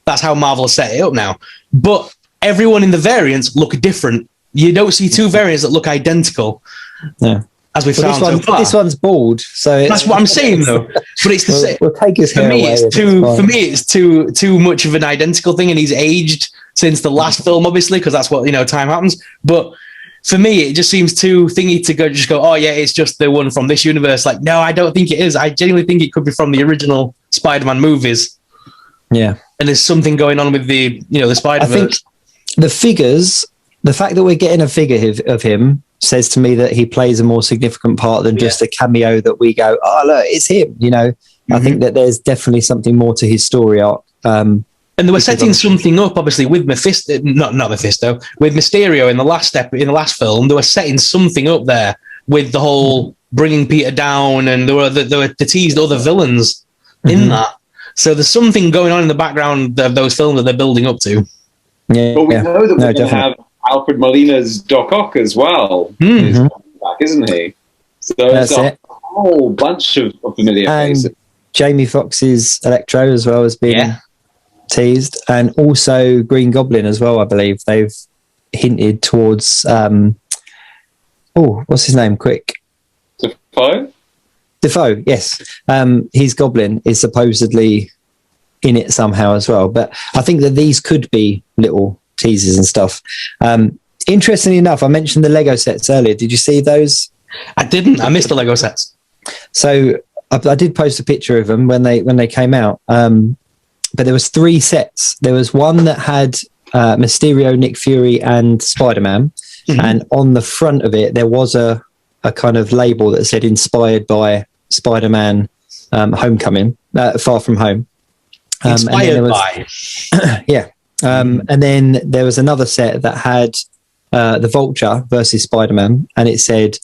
That's how Marvel has set it up now. But everyone in the variants look different. You don't see two variants that look identical. Yeah. As we've found so far. This one's bald, so that's what I'm saying, though. But it's the same. We'll take his hair away. For me, it's too much of an identical thing, and he's aged since the last film, obviously, because that's what time happens. But for me, it just seems too thingy to go. Oh yeah, it's just the one from this universe. Like, no, I don't think it is. I genuinely think it could be from the original Spider-Man movies. Yeah, and there's something going on with the Spider-Verse. I think the figures, the fact that we're getting a figure of him, says to me that he plays a more significant part than just a cameo that we go, oh look, it's him. I think that there's definitely something more to his story arc. And they were setting something up, obviously, with Mephisto, not Mephisto, with Mysterio in the last film. They were setting something up there with the whole bringing Peter down, and they teased other villains in that. So there's something going on in the background of those films that they're building up to. Yeah, but we know that we're going to have Alfred Molina's Doc Ock as well. He's coming back, isn't he? So there's a whole bunch of familiar faces. Jamie Foxx's Electro as well has been teased, and also Green Goblin as well. I believe they've hinted towards. What's his name? Quick. Defoe, yes. His Goblin is supposedly in it somehow as well. But I think that these could be little teasers and stuff. In Interestingly enough, I mentioned the Lego sets earlier. Did you see those? I didn't. I missed the Lego sets. So I did post a picture of them when they came out. But there was 3 sets. There was one that had Mysterio, Nick Fury, and Spider-Man. And on the front of it, there was a kind of label that said inspired by Spider-Man Homecoming, Far From Home. Inspired by. Yeah. And then there was another set that had the Vulture versus Spider-Man, and it said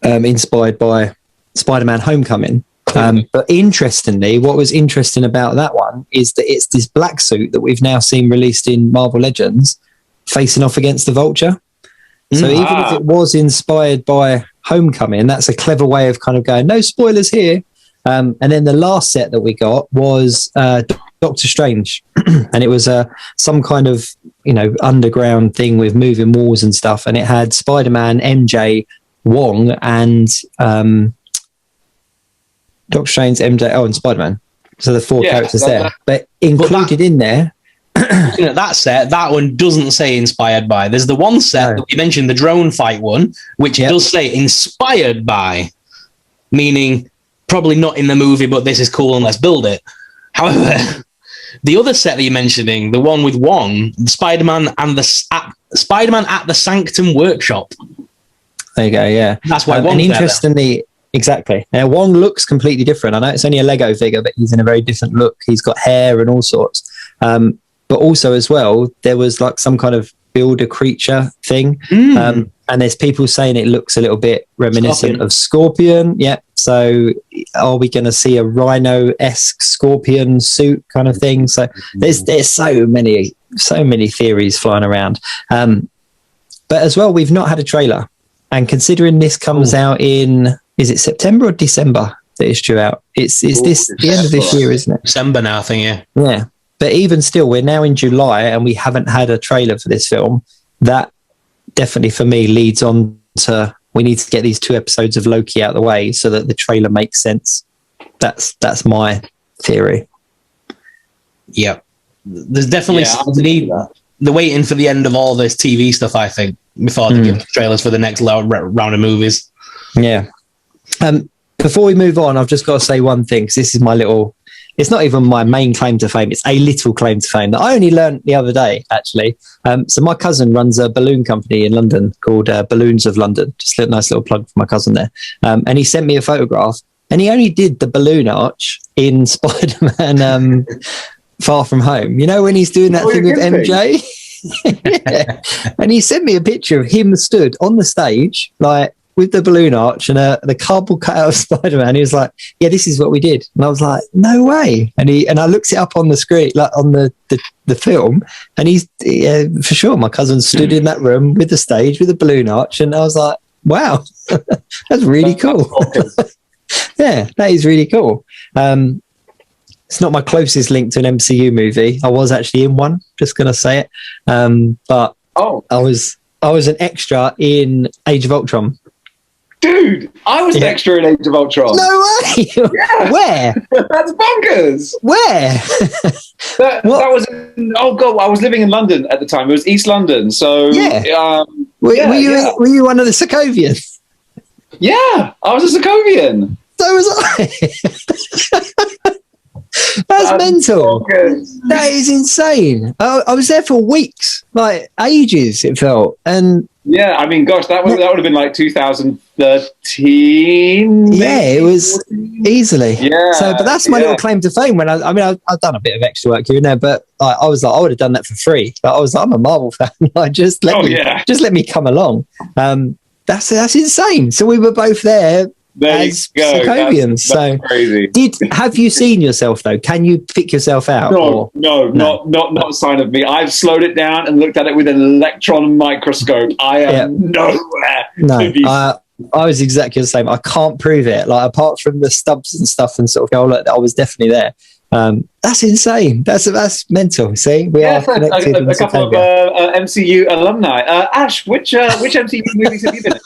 inspired by Spider-Man Homecoming. But interestingly, what was interesting about that one is that it's this black suit that we've now seen released in Marvel Legends facing off against the Vulture. So even if it was inspired by Homecoming, that's a clever way of kind of going, no spoilers here. And then the last set that we got was Doctor Strange. And it was some kind of, underground thing with moving walls and stuff. And it had Spider-Man, MJ, Wong, and Doctor Strange, MJ, and Spider-Man. So the 4 characters there. But included in there... Looking at that set, that one doesn't say inspired by. There's the one set that we mentioned, the drone fight one, which does say inspired by, meaning probably not in the movie, but this is cool and let's build it. However, the other set that you're mentioning, the one with Wong, Spider-Man Spider-Man at the Sanctum Workshop. There you go, yeah. That's why and interestingly, exactly. Now, Wong looks completely different. I know it's only a Lego figure, but he's in a very different look. He's got hair and all sorts. But also as well, there was like some kind of builder creature thing. And there's people saying it looks a little bit reminiscent of Scorpion. Yeah. So are we going to see a Rhino-esque Scorpion suit kind of thing? So there's so many theories flying around. But as well, we've not had a trailer. And considering this comes out in, is it September or December that it's due out? It's this the end of this year, isn't it? December now, I think, yeah. Yeah. But even still, we're now in July and we haven't had a trailer for this film. That definitely, for me, leads on to we need to get these 2 episodes of Loki out of the way so that the trailer makes sense. That's my theory. Yeah. There's definitely the waiting for the end of all this TV stuff, I think, before they give trailers for the next round of movies. Yeah. Before we move on, I've just got to say one thing, because this is my little... It's not even my main claim to fame. It's a little claim to fame that I only learned the other day, actually. So my cousin runs a balloon company in London called Balloons of London. Just a nice little plug for my cousin there. And he sent me a photograph, and he only did the balloon arch in Spider-Man Far From Home. You know, when he's doing that thing with MJ? Yeah. And he sent me a picture of him stood on the stage, like, with the balloon arch and the cardboard cutout of Spider-Man. He was like, yeah, this is what we did. And I was like, no way. And I looked it up on the screen, like on the film, and he's for sure, my cousin stood in that room with the stage with the balloon arch, and I was like, wow, that's really cool. Yeah, that is really cool. It's not my closest link to an MCU movie. I was actually in one, just going to say it. But I was an extra in Age of Ultron. Dude, I was an extra in Age of Ultron. No way! Yeah. Where? That's bonkers. Where? that was I was living in London at the time. It was East London. So were you one of the Sokovians? Yeah, I was a Sokovian. So was I. That's mental. Bonkers. That is insane. I was there for weeks, like ages. It felt, and yeah, I mean, gosh, that would have been like 2013. Yeah, it was easily. Yeah. So, but that's my little claim to fame. When I've done a bit of extra work here and there, but I was like, I would have done that for free. But I was like, I'm a Marvel fan. Like, just let me come along. That's insane. So we were both there. As Sokovians. So crazy. Have you seen yourself though? Can you pick yourself out? No, not a sign of me. I've slowed it down and looked at it with an electron microscope. I am nowhere. No, I was exactly the same. I can't prove it. Like, apart from the stubs and stuff, and sort of go, look, I was definitely there. That's insane. That's mental. See, we are connected. A couple of MCU alumni. Ash, which MCU movies have you been in?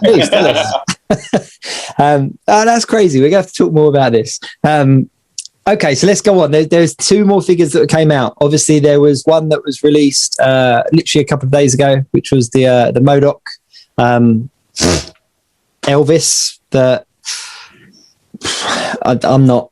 Please tell us. That's crazy. We're going to have to talk more about this. Okay, so let's go on. There's two more figures that came out. Obviously, there was one that was released literally a couple of days ago, which was the MODOK Elvis. That I'm not.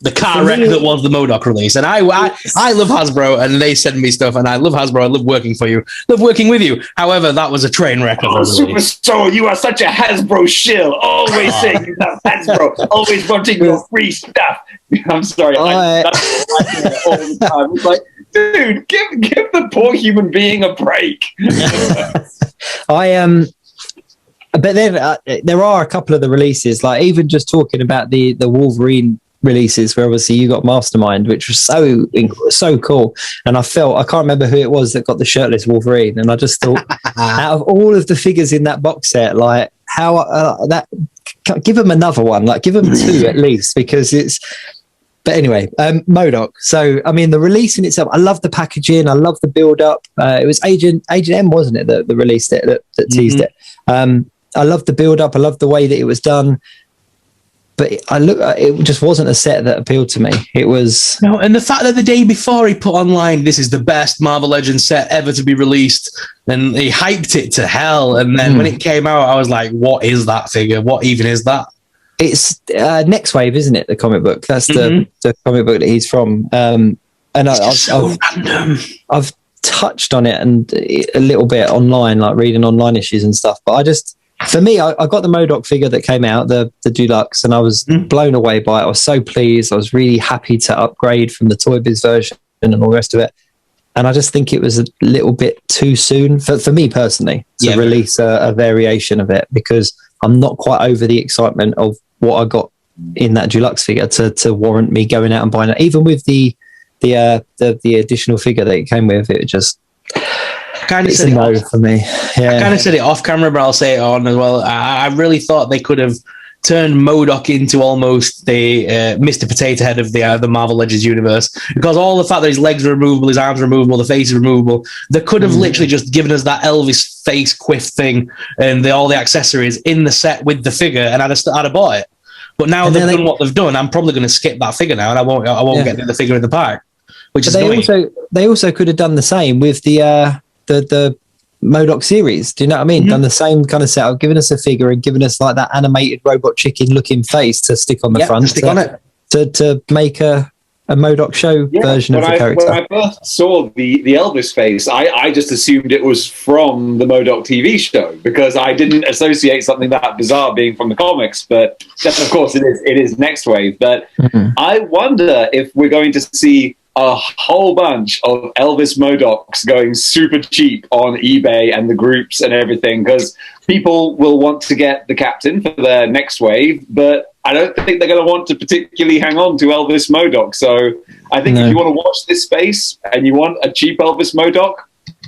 The car wreck that was the MODOK release. And I love Hasbro, and they send me stuff, and I love Hasbro. I love working for you. Love working with you. However, that was a train wreck. Oh, SuperSorrell, you are such a Hasbro shill. Always saying you love Hasbro. Always wanting your free stuff. I'm sorry. That's what I hear all the time. It's like, dude, give the poor human being a break. But then there are a couple of the releases, like even just talking about the Wolverine releases, where obviously you got Mastermind, which was so cool. And I can't remember who it was that got the shirtless Wolverine. And I just thought, out of all of the figures in that box set, like give them another one, like give them two at least, because it's. But anyway, MODOK. So, I mean, the release in itself, I love the packaging. I love the build up. It was Agent M, wasn't it, that released it, that teased it. I love the build up. I love the way that it was done. But it just wasn't a set that appealed to me. It was no, and the fact that the day before he put online, this is the best Marvel Legends set ever to be released, and he hyped it to hell. And then when it came out, I was like, "What is that figure? What even is that?" It's Next Wave, isn't it? The comic book. That's the comic book that he's from. And I've touched on it and a little bit online, like reading online issues and stuff. But for me, I got the MODOK figure that came out, the deluxe, and I was blown away by it. I was so pleased. I was really happy to upgrade from the Toy Biz version and all the rest of it. And I just think it was a little bit too soon for me personally to release a variation of it, because I'm not quite over the excitement of what I got in that deluxe figure to warrant me going out and buying it. Even with the additional figure that it came with, it just kind of said it no for me. Yeah. I kind of said it off camera, but I'll say it on as well. I really thought they could have turned MODOK into almost the Mr. Potato Head of the Marvel Legends universe, because all the fact that his legs are removable, his arms are removable, the face is removable, they could have literally just given us that Elvis face quiff thing and all the accessories in the set with the figure, and I'd have bought it. But now they've done what they've done, I'm probably going to skip that figure now, and I won't get the figure in the park. Which is they also could have done the same with the MODOK series. Do you know what I mean? Done the same kind of setup, given us a figure and given us like that animated robot chicken looking face to stick on the front, stick on it to make a MODOK show version of the character. When I first saw the Elvis face, I just assumed it was from the MODOK TV show, because I didn't associate something that bizarre being from the comics. But of course, it is Next Wave. But I wonder if we're going to see a whole bunch of Elvis MODOKs going super cheap on eBay and the groups and everything, because people will want to get the Captain for their Next Wave, but I don't think they're going to want to particularly hang on to Elvis MODOK. So I think if you want to watch this space and you want a cheap Elvis MODOK,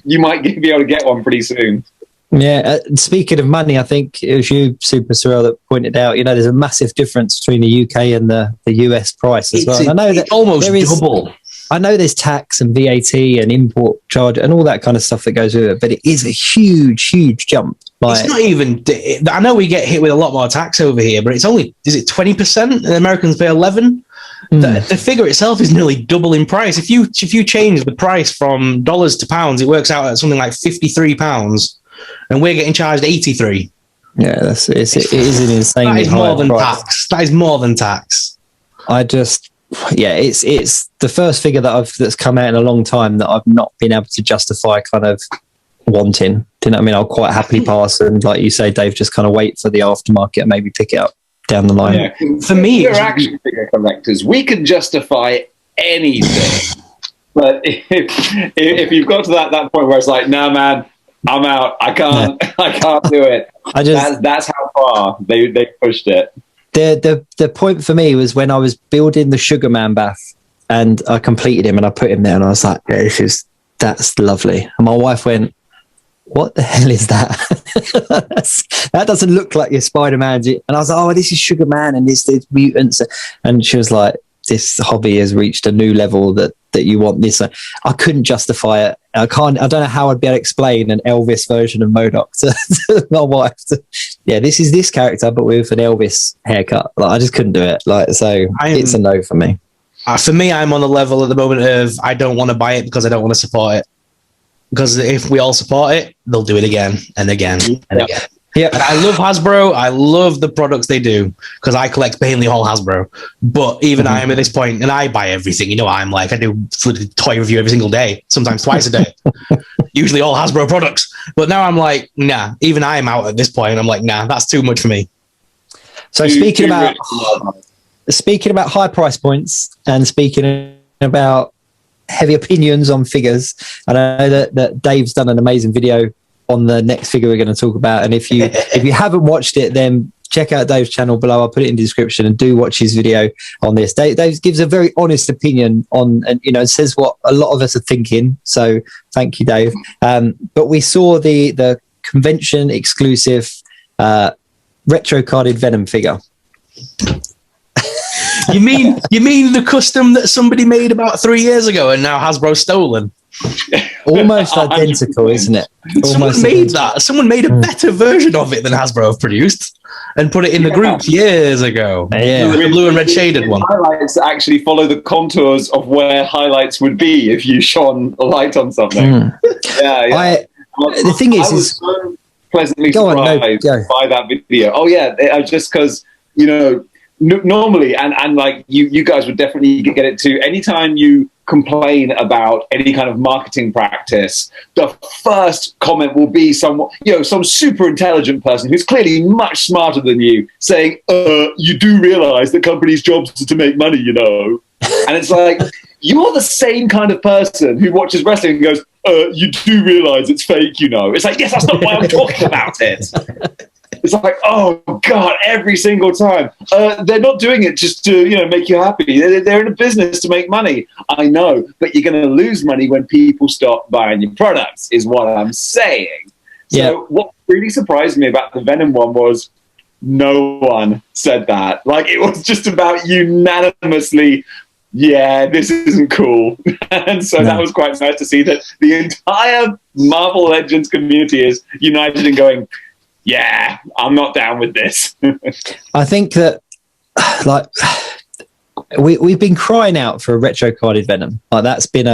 you might be able to get one pretty soon. Yeah, speaking of money, I think it was you, SuperSorrell, that pointed out, there's a massive difference between the UK and the US price as well. I know that almost double. I know there's tax and VAT and import charge and all that kind of stuff that goes with it, but it is a huge, huge jump. It's not even. I know we get hit with a lot more tax over here, but it's only, is it 20%? The Americans pay 11%. The figure itself is nearly double in price. If you change the price from dollars to pounds, it works out at something like £53, and we're getting charged 83. Yeah, it is an insane. That is more than tax. That is more than tax. It's the first figure that's come out in a long time that I've not been able to justify kind of wanting. Do you know what I mean? I'll quite happily pass, and like you say, Dave, just kind of wait for the aftermarket and maybe pick it up down the line. Yeah. For me, we're action figure collectors. We can justify anything, but if you've got to that point where it's like, no, man, I'm out. I can't do it. That's how far they pushed it. The point for me was when I was building the Sugar Man bath, and I completed him and I put him there, and I was like, that's lovely. And my wife went, what the hell is that? That doesn't look like your Spider-Man. And I was like, oh, this is Sugar Man and this mutants. And she was like, this hobby has reached a new level that that you want this. I couldn't justify it. I don't know how I'd be able to explain an Elvis version of MODOK to my wife. Yeah, this is this character, but with an Elvis haircut. Like, I just couldn't do it. Like, so it's a no for me. For me, I'm on the level at the moment of I don't want to buy it because I don't want to support it. Because if we all support it, they'll do it again and again and again. Yeah, I love Hasbro. I love the products they do because I collect mainly all Hasbro. But even I am at this point, and I buy everything. You know what I'm like. I do toy review every single day, sometimes twice a day. Usually all Hasbro products. But now I'm like, nah. Even I am out at this point. I'm like, nah, that's too much for me. So speaking about high price points and speaking about heavy opinions on figures, I know that Dave's done an amazing video on the next figure we're going to talk about, and if you haven't watched it, then check out Dave's channel below. I'll put it in the description, and do watch his video on this. Dave gives a very honest opinion on, and says what a lot of us are thinking, so thank you, Dave. But we saw the convention exclusive retro carded Venom figure. You mean the custom that somebody made about 3 years ago and now Hasbro stolen? Almost identical, isn't it? Someone made that. Someone made a better version of it than Hasbro have produced and put it in the group years ago. Yeah, the blue and red shaded one. Highlights actually follow the contours of where highlights would be if you shone a light on something. Yeah. The thing is, I was so pleasantly surprised by that video. Oh yeah, just because normally, and like you guys would definitely get it too. Anytime you complain about any kind of marketing practice, the first comment will be some super intelligent person who's clearly much smarter than you saying, you do realize that companies' jobs are to make money, And it's like, you're the same kind of person who watches wrestling and goes, you do realize it's fake, It's like, yes, that's not why I'm talking about it. It's like, oh God, every single time. They're not doing it just to, make you happy. They're in a business to make money. I know, but you're going to lose money when people stop buying your products, is what I'm saying. So what really surprised me about the Venom one was no one said that. Like, it was just about unanimously, yeah, this isn't cool. And so that was quite nice to see that the entire Marvel Legends community is united in going, yeah, I'm not down with this. I think that, like, we've been crying out for a retro carded Venom. Like, that's been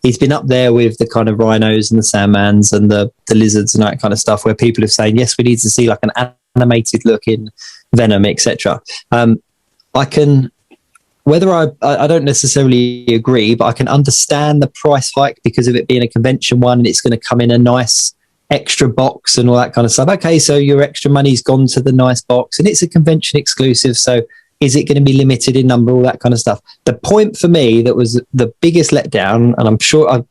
he's been up there with the kind of rhinos and the Sandmans and the lizards and that kind of stuff, where people have saying, yes, we need to see like an animated looking Venom, etc. I don't necessarily agree, but I can understand the price hike because of it being a convention one, and it's going to come in a nice extra box and all that kind of stuff. Okay, so your extra money's gone to the nice box, and it's a convention exclusive, so is it going to be limited in number, all that kind of stuff. The point for me that was the biggest letdown, and I'm sure I'm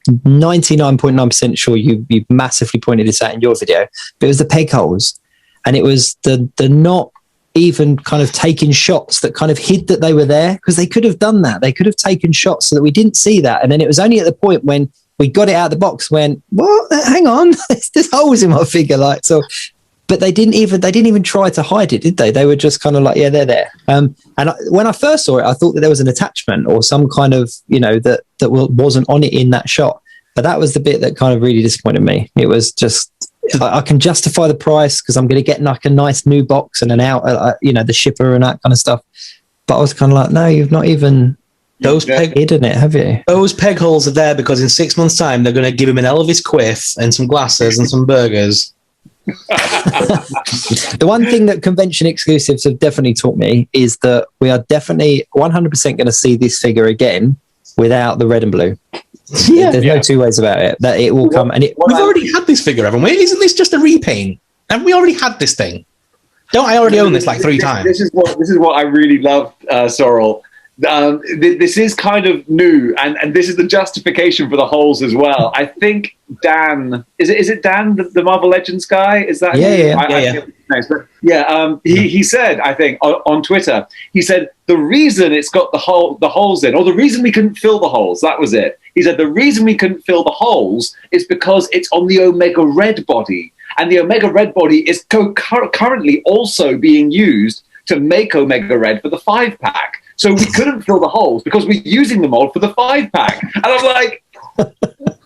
99.9% sure you massively pointed this out in your video, but it was the peg holes, and it was the not even kind of taking shots that kind of hid that they were there, because they could have done that. They could have taken shots so that we didn't see that, and then it was only at the point when we got it out of the box when, what? Hang on, there's holes in my figure, like so. But they didn't even try to hide it, did they? They were just kind of like, yeah, they're there. When I first saw it, I thought that there was an attachment or some kind of, that wasn't on it in that shot. But that was the bit that kind of really disappointed me. It was just, I can justify the price because I'm going to get like a nice new box and an out, the shipper and that kind of stuff. But I was kind of like, no, you've not even. Those peg hidden it, have you? Those peg holes are there because in 6 months' time they're going to give him an Elvis quiff and some glasses and some burgers. The one thing that convention exclusives have definitely taught me is that we are definitely 100% going to see this figure again without the red and blue. There's no two ways about it. That it will come, and we've already had this figure, haven't we? Isn't this just a repaint? Haven't we already had this thing? Don't I already own this like 3 times? This is what I really love, Sorrell. This is kind of new, and this is the justification for the holes as well. I think Dan, is it Dan, the Marvel Legends guy? Is that he said, I think on Twitter, he said the reason it's got the holes in, or the reason we couldn't fill the holes, that was it. He said the reason we couldn't fill the holes is because it's on the Omega Red body, and the Omega Red body is currently also being used to make Omega Red for the 5-pack. So we couldn't fill the holes because we're using the mold for the 5-pack. And I'm like,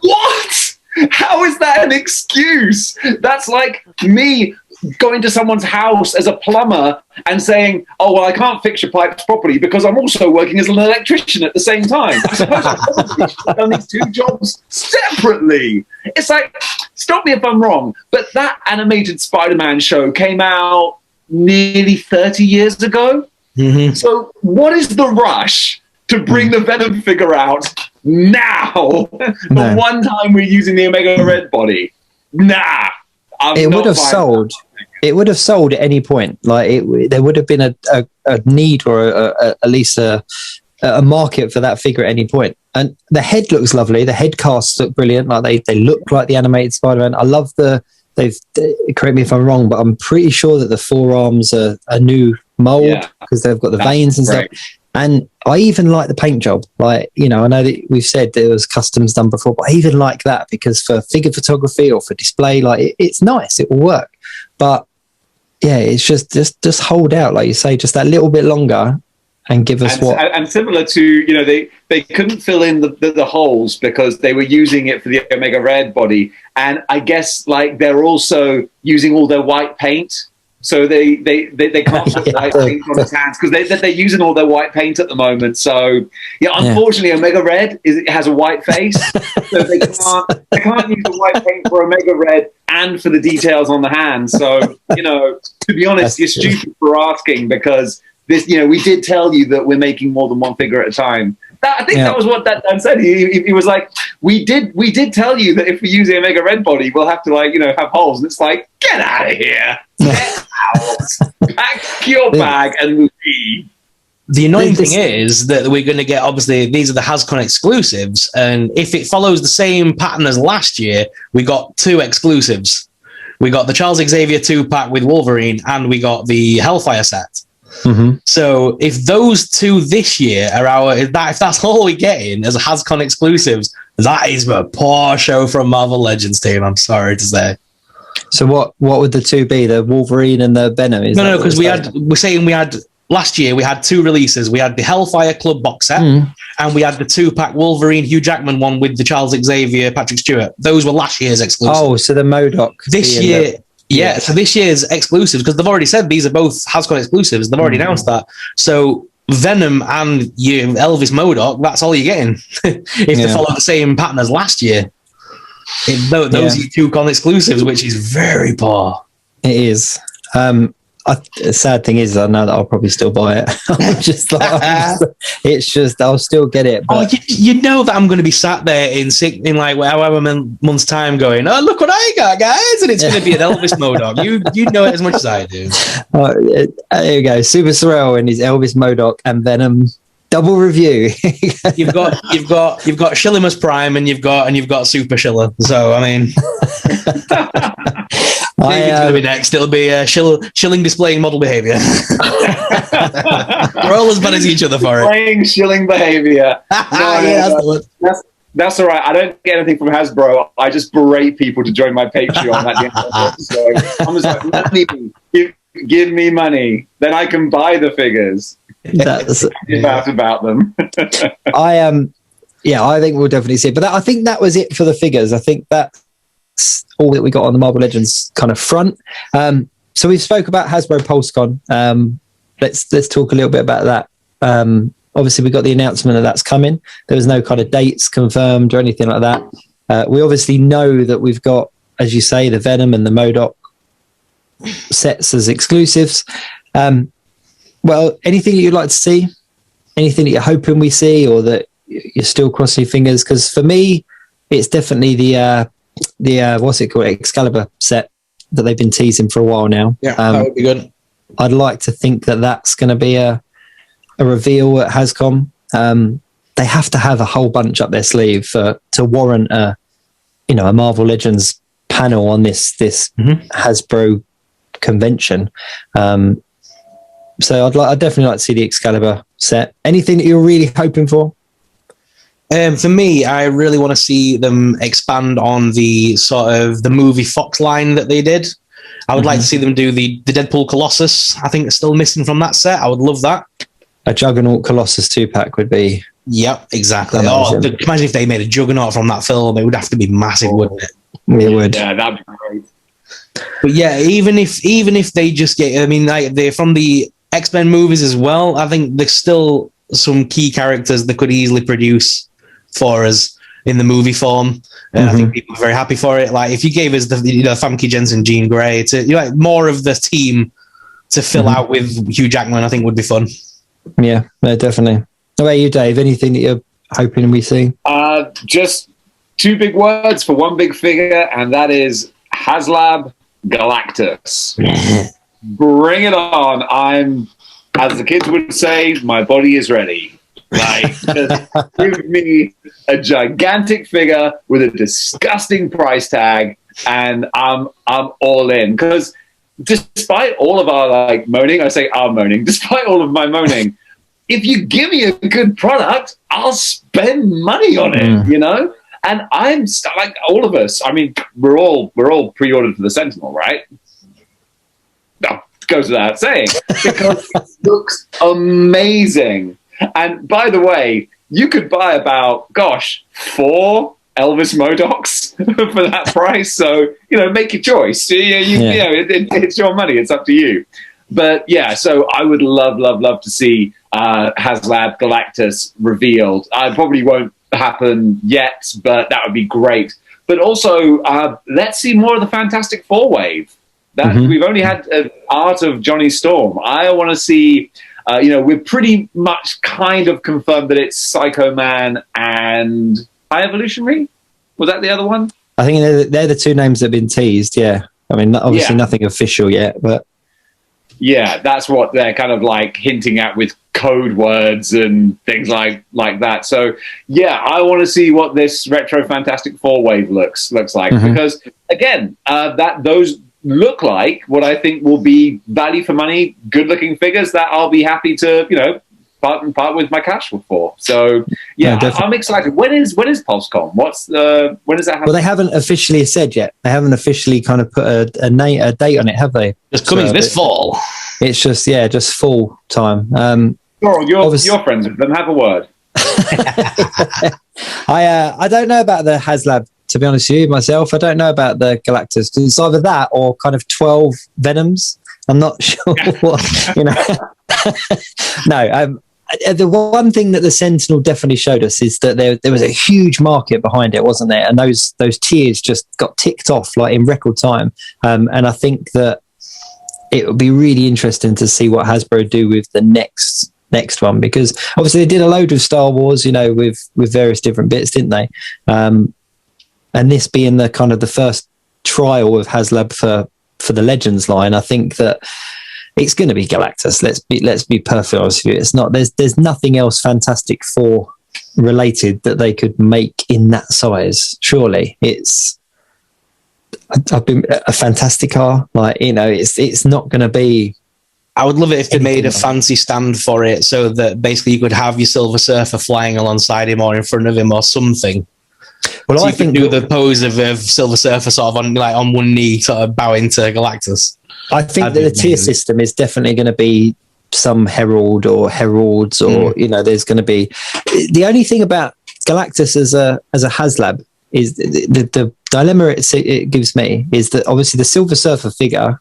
what? How is that an excuse? That's like me going to someone's house as a plumber and saying, oh, well, I can't fix your pipes properly because I'm also working as an electrician at the same time. I suppose I probably should have done these 2 jobs separately. It's like, stop me if I'm wrong, but that animated Spider-Man show came out nearly 30 years ago. Mm-hmm. So what is the rush to bring the Venom figure out now? The one time we're using the Omega Red body. Nah. It would have sold. It would have sold at any point. Like there would have been a need or at least a market for that figure at any point. And the head looks lovely. The head casts look brilliant. Like they look like the animated Spider-Man. I love correct me if I'm wrong, but I'm pretty sure that the forearms are a new mold because they've got the veins and stuff. And I even like the paint job. Like, I know that we've said there was customs done before, but I even like that because for figure photography or for display, like it's nice. It will work. But yeah, it's just hold out, like you say, just that little bit longer and give us And similar to, they couldn't fill in the holes because they were using it for the Omega Red body. And I guess like they're also using all their white paint. So they can't put white paint on his hands because they're using all their white paint at the moment. So unfortunately, Omega Red has a white face, so they can't use the white paint for Omega Red and for the details on the hands. So to be honest, you're stupid for asking because this we did tell you that we're making more than one figure at a time. I think that was what that Dan said. He was like, we did tell you that if we use the Omega Red body, we'll have to have holes. And it's like, get out of here. Get out. Pack your bag and leave. The annoying thing is that we're going to get, obviously, these are the HasCon exclusives. And if it follows the same pattern as last year, we got 2 exclusives. We got the Charles Xavier 2-pack with Wolverine and we got the Hellfire set. Mm-hmm. So if those 2 this year are if that's all we're getting as HasCon exclusives, that is a poor show from Marvel Legends team. I'm sorry to say. So what would the 2 be? The Wolverine and the Venom? No, because we had last year we had 2 releases. We had the Hellfire Club box set and we had the 2-pack Wolverine Hugh Jackman one with the Charles Xavier Patrick Stewart. Those were last year's exclusives. Oh, so the MODOK this year. Yeah, so this year's exclusives, because they've already said these are both HasCon exclusives. They've already announced that. So Venom and Elvis MODOK, that's all you're getting if they follow the same pattern as last year. Those are your 2 con exclusives, which is very poor. It is. The sad thing is, I know that I'll probably still buy it. I'll still get it. But you know that I'm going to be sat there in like however months' time going, oh, look what I got, guys. And it's going to be an Elvis MODOK. You know it as much as I do. There you go. SuperSorrell and his Elvis MODOK and Venom double review. you've got Shillimus Prime and you've got Super Shiller. So, I mean... David's going to be next. It'll be Shilling Displaying Model Behaviour. We're all as bad as each other for it. Displaying Shilling Behaviour. That's all right. I don't get anything from Hasbro. I just berate people to join my Patreon at the end of it. So I'm just like, give me money. Then I can buy the figures. That's about them. I think we'll definitely see it. But I think that was it for the figures. I think that's all that we got on the Marvel Legends kind of front. So we spoke about Hasbro Pulse Con. Let's talk a little bit about that. Obviously, we got the announcement that that's coming. There was no kind of dates confirmed or anything like that. We obviously know that we've got, as you say, the Venom and the MODOK sets as exclusives. Well, anything that you'd like to see? Anything that you're hoping we see, or that you're still crossing your fingers? Because for me, it's definitely the what's it called, Excalibur set that they've been teasing for a while now. Yeah, that would be good. I'd like to think that that's going to be a reveal at HasCon. They have to have a whole bunch up their sleeve to warrant a Marvel Legends panel on this Hasbro convention. So I'd definitely like to see the Excalibur set. Anything that you're really hoping for? For me, I really want to see them expand on the sort of the movie Fox line that they did. I would like to see them do the Deadpool Colossus. I think it's still missing from that set. I would love that. a Juggernaut Colossus 2-pack would be. Yep, exactly. Imagine if they made a Juggernaut from that film. It would have to be massive, wouldn't it? It would. Yeah, that'd be great. But yeah, even if they just get, I mean, they're from the X-Men movies as well. I think there's still some key characters that could easily produce for us in the movie form, and I think people are very happy for it. Like if you gave us the Famke Jensen, Jean Grey, to more of the team to fill out with Hugh Jackman, I think would be fun. Yeah, no, definitely. How about you, Dave? Anything that you're hoping we see? Just two big words for one big figure, and that is HasLab Galactus. Bring it on. I'm, as the kids would say, my body is ready. Like, just give me a gigantic figure with a disgusting price tag, and I'm all in. Because despite all of our moaning, I say our moaning, despite all of my moaning, if you give me a good product, I'll spend money on it, you know? And I'm like all of us. I mean, we're all pre-ordered for the Sentinel, right? No, goes without saying, because it looks amazing. And by the way, you could buy about 4 Elvis Modocs for that price. So make your choice. It's your money. It's up to you. But yeah, so I would love to see HasLab Galactus revealed. I probably won't happen yet, but that would be great. But also, let's see more of the Fantastic Four wave. That we've only had art of Johnny Storm. I want to see. We're pretty much kind of confirmed that it's Psycho Man and High Evolutionary. Was that the other one? I think they're the two names that have been teased. Yeah, I mean, obviously nothing official yet, but. Yeah, that's what they're kind of hinting at with code words and things like that. So yeah, I want to see what this retro Fantastic Four wave looks like, because again, those look like what I think will be value for money, good looking figures that I'll be happy to part with my cash for. So yeah, I'm excited. When is PulseCon? When is that happening? Well, they haven't officially said yet. They haven't officially kind of put a date on it, have they? It's coming this fall. It's just fall time. You're friends with them. Have a word. I don't know about the HasLab, to be honest with you, myself. I don't know about the Galactus. It's either that or kind of 12 Venoms. I'm not sure what, No, the one thing that the Sentinel definitely showed us is that there was a huge market behind it, wasn't there? And those tiers just got ticked off in record time. And I think that it would be really interesting to see what Hasbro do with the next one, because obviously they did a load of Star Wars, with various different bits, didn't they? And this being the kind of the first trial of HasLab for the Legends line, I think that it's going to be Galactus. Let's be perfectly honest with you. It's not. There's nothing else Fantastic Four related that they could make in that size. Surely I've been a Fantastic car. It's not going to be. I would love it if they made a fancy stand for it, so that basically you could have your Silver Surfer flying alongside him or in front of him or something. Well, so I think do the pose of Silver Surfer sort of on one knee, sort of bowing to Galactus. I think that the tier system is definitely going to be some Herald or Heralds, or there's going to be. The only thing about Galactus as a HasLab is the dilemma it gives me is that obviously the Silver Surfer figure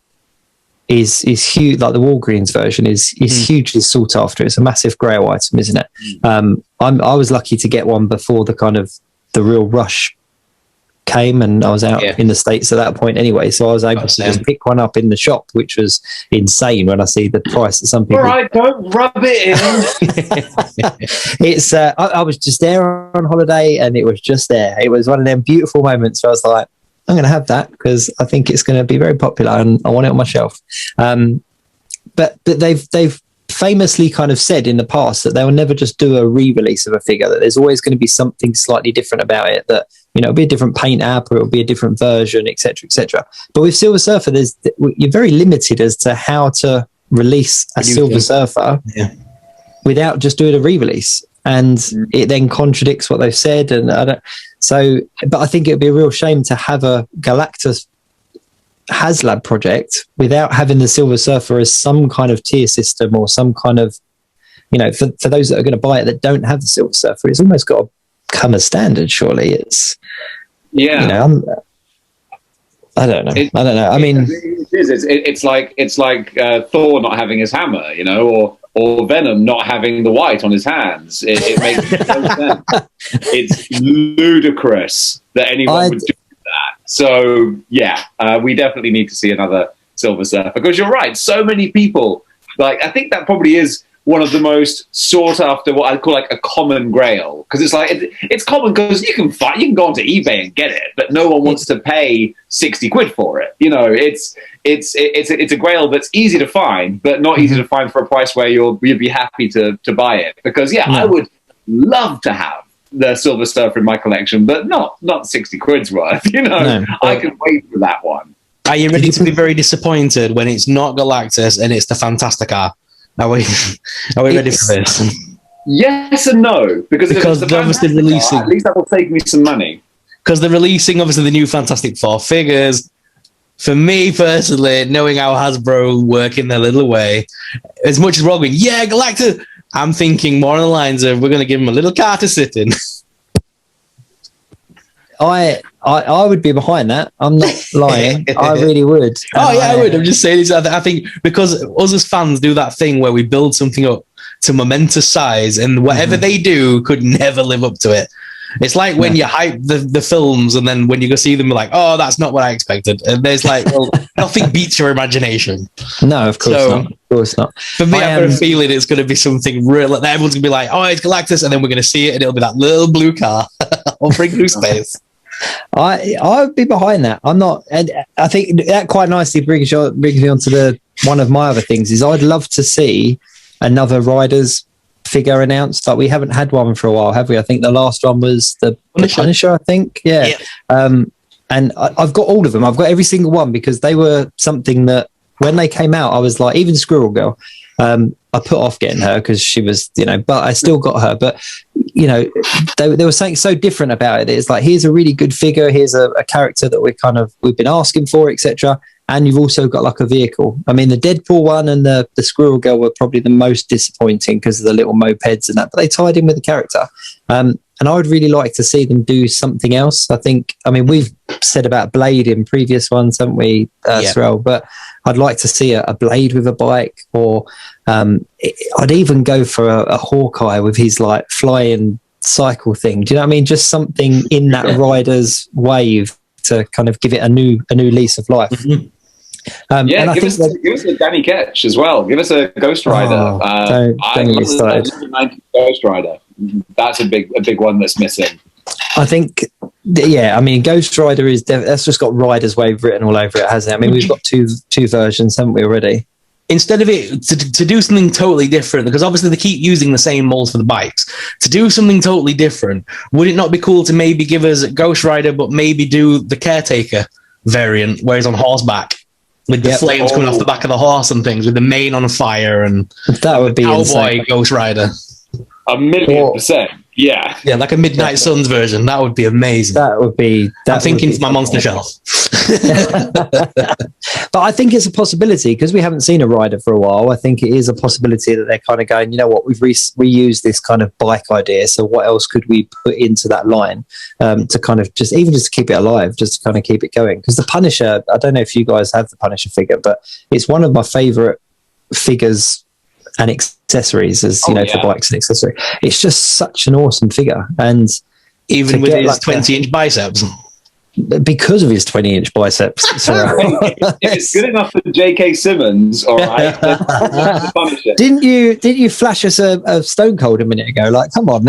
is huge. Like the Walgreens version is hugely sought after. It's a massive grail item, isn't it? I was lucky to get one before the real rush came, and I was out in the States at that point anyway, so I was able to just pick one up in the shop, which was insane when I see the price that some people. All right, don't rub it in. It's I was just there on holiday, and it was just there. It was one of them beautiful moments where I was like, I'm going to have that because I think it's going to be very popular and I want it on my shelf. But they've famously kind of said in the past that they will never just do a re-release of a figure, that there's always going to be something slightly different about it, that it'll be a different paint app or it'll be a different version, etc., etc. But with Silver Surfer, you're very limited as to how to release a Silver Surfer without just doing a re-release, and it then contradicts what they've said. And but I think it would be a real shame to have a Galactus HasLab project without having the Silver Surfer as some kind of tier system or some kind of you know, for those that are going to buy it that don't have the Silver Surfer, it's almost got to come as standard. Surely it's, you know, I don't know. I mean, it's like Thor not having his hammer, you know, or Venom not having the white on his hands. It makes no sense. It's ludicrous that anyone would do that. So yeah, we definitely need to see another Silver Surfer, because you're right. So many people, like, I think that probably is one of the most sought after, what I call like a common grail, because it's like it's common because you can go onto eBay and get it, but no one wants to pay 60 quid for it. You know, it's a grail that's easy to find, but not easy to find for a price where you'd be happy to buy it. Because I would love to have the Silver Surfer in my collection, but not 60 quid's worth. You know, I can wait for that one. Are you ready to be very disappointed when it's not Galactus and it's the Fantastica? Are we ready for this? Yes and no, because they're obviously releasing. At least that will save me some money. Because they're releasing obviously the new Fantastic Four figures. For me personally, knowing how Hasbro work in their little way, as much as we're all going, yeah, Galactus, I'm thinking more on the lines of we're going to give him a little car to sit in. I would be behind that. I'm not lying. I really would. I would. I'm just saying this. I think because us as fans do that thing where we build something up to momentous size, and whatever they do could never live up to it. It's like when you hype the films, and then when you go see them, you're like, oh, that's not what I expected. And there's like, well, nothing beats your imagination. No, of course not. Of course not. For me, I've got a feeling it's going to be something real. That everyone's going to be like, oh, it's Galactus, and then we're going to see it, and it'll be that little blue car or bring through space. I would be behind that. I'm not, and I think that quite nicely brings me on to one of my other things is I'd love to see another Riders figure announced. Like, we haven't had one for a while, have we? I think the last one was the Punisher, I think. Yeah. And I've got all of them. I've got every single one, because they were something that when they came out, I was like, even Squirrel Girl, I put off getting her because she was, you know, but I still got her. But, you know, there was something so different about it. It's like, here's a really good figure. Here's a character that we've been asking for, etc. And you've also got like a vehicle. I mean, the Deadpool one and the Squirrel Girl were probably the most disappointing because of the little mopeds and that, but they tied in with the character. And I would really like to see them do something else. I mean, we've said about Blade in previous ones, haven't we, Sorrell? But I'd like to see a Blade with a bike, or I'd even go for a Hawkeye with his like flying cycle thing. Do you know what I mean? Just something in that Riders wave to kind of give it a new lease of life. And give us a Danny Ketch as well. Give us a Ghost Rider. Don't get me started. 90s Ghost Rider. That's a big one that's missing. I think, I mean, Ghost Rider is that's just got Riders Wave written all over it, hasn't it? I mean, we've got two versions, haven't we, already? Instead of it to do something totally different, because obviously they keep using the same molds for the bikes, to do something totally different, would it not be cool to maybe give us Ghost Rider, but maybe do the Caretaker variant where he's on horseback with the flames coming off the back of the horse and things, with the mane on fire, and that would be cowboy insane. Ghost Rider. 1,000,000%. Yeah, like a Midnight Suns version. That would be amazing. That would be. I'm thinking for my monster shelf. But I think it's a possibility, because we haven't seen a rider for a while. I think it is a possibility that they're kind of going, you know what, we've reused this kind of bike idea, so what else could we put into that line to kind of just keep it alive, just to kind of keep it going? Because the Punisher, I don't know if you guys have the Punisher figure, but it's one of my favorite figures and accessories, as you know, for bikes and accessories. It's just such an awesome figure, and even with his like 20-inch biceps. Because of his 20-inch biceps. If it's good enough for J.K. Simmons, all right. Didn't you flash us a Stone Cold a minute ago? Like, come on,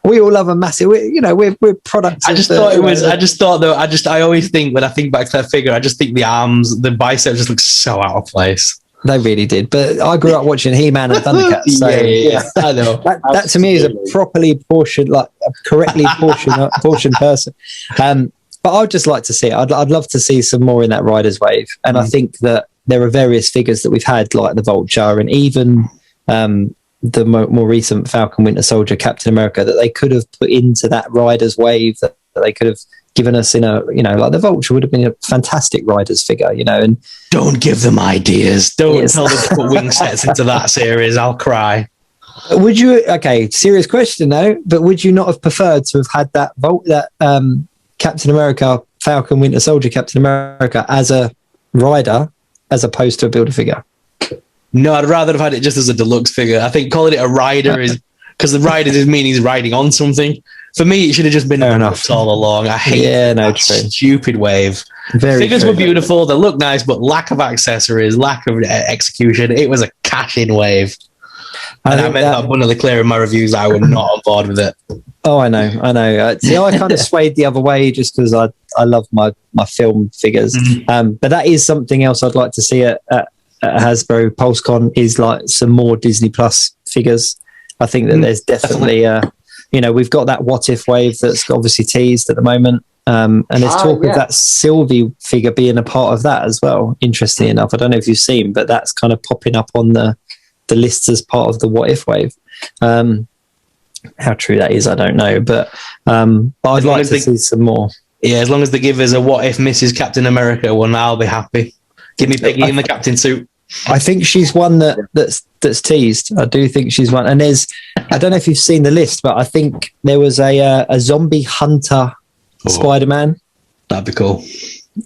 we all love a massive. We're products. I always think, when I think back to that figure, I just think the arms, the biceps just look so out of place. They really did. But I grew up watching He-Man and Thundercats. So I know. That to me is a properly portioned, like a correctly portioned person. But I'd just like to see it. I'd love to see some more in that Riders Wave. And I think that there are various figures that we've had, like the Vulture and even the more recent Falcon Winter Soldier, Captain America, that they could have put into that Riders Wave, that they could have given us in a, like the Vulture would have been a fantastic Riders figure, and don't give them ideas. Don't tell them to put wing sets into that series. I'll cry. Would you? Okay, serious question though. But would you not have preferred to have had that Captain America, Falcon, Winter Soldier, Captain America as a rider, as opposed to a Build-A-Figure? No, I'd rather have had it just as a deluxe figure. I think calling it a rider is because the rider does mean he's riding on something. For me, it should have just been enough all along. I hate that stupid wave. Figures were beautiful. They look nice, but lack of accessories, lack of execution. It was a cash-in wave. And I made that abundantly clear in my reviews that I was not on board with it. Oh, I know. See, I kind of swayed the other way just because I love my film figures. But that is something else I'd like to see at Hasbro Pulse Con, is like some more Disney Plus figures. I think that there's definitely we've got that What If wave that's obviously teased at the moment. And there's talk of that Sylvie figure being a part of that as well. Interesting enough. I don't know if you've seen, but that's kind of popping up on the lists as part of the What If wave. How true that is, I don't know. But I'd like to see some more. Yeah, as long as they give us a What If Mrs. Captain America one, I'll be happy. Give me Peggy in the captain suit. I think she's one that's teased. I do think she's one. And I don't know if you've seen the list, but I think there was a zombie hunter Spider-Man. That'd be cool.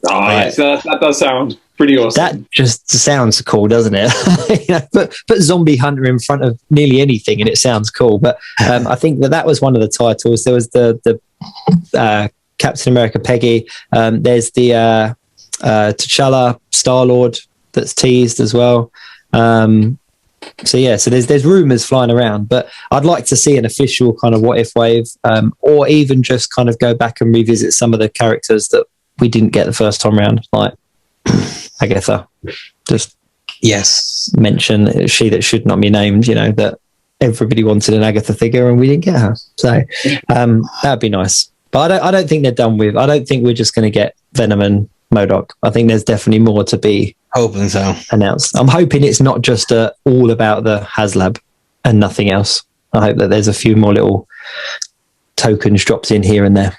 Right. So that does sound pretty awesome. That just sounds cool, doesn't it? Put zombie hunter in front of nearly anything and it sounds cool. But I think that was one of the titles. There was the Captain America Peggy. There's the T'Challa Star-Lord that's teased as well. So there's rumors flying around, but I'd like to see an official kind of What If wave, or even just kind of go back and revisit some of the characters that we didn't get the first time round, like Agatha. Just mention she that should not be named, that everybody wanted an Agatha figure and we didn't get her. So that'd be nice. But I don't think they're done with. I don't think we're just going to get Venom and MODOK. I think there's definitely more to be announced. I'm hoping it's not just all about the HasLab and nothing else. I hope that there's a few more little tokens dropped in here and there.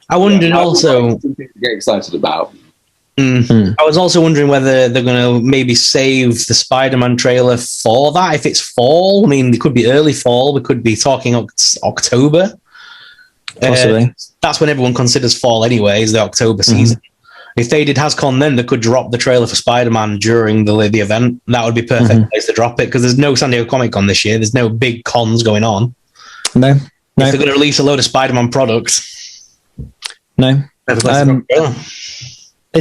I wondered also something to get excited about. I was also wondering whether they're going to maybe save the Spider-Man trailer for that. If it's fall, I mean, it could be early fall. We could be talking October. Possibly. That's when everyone considers fall anyway, is the October season. If they did HasCon then, they could drop the trailer for Spider-Man during the event. That would be perfect place to drop it, because there's no San Diego Comic-Con this year. There's no big cons going on. No. If they're going to release a load of Spider-Man products. No. There's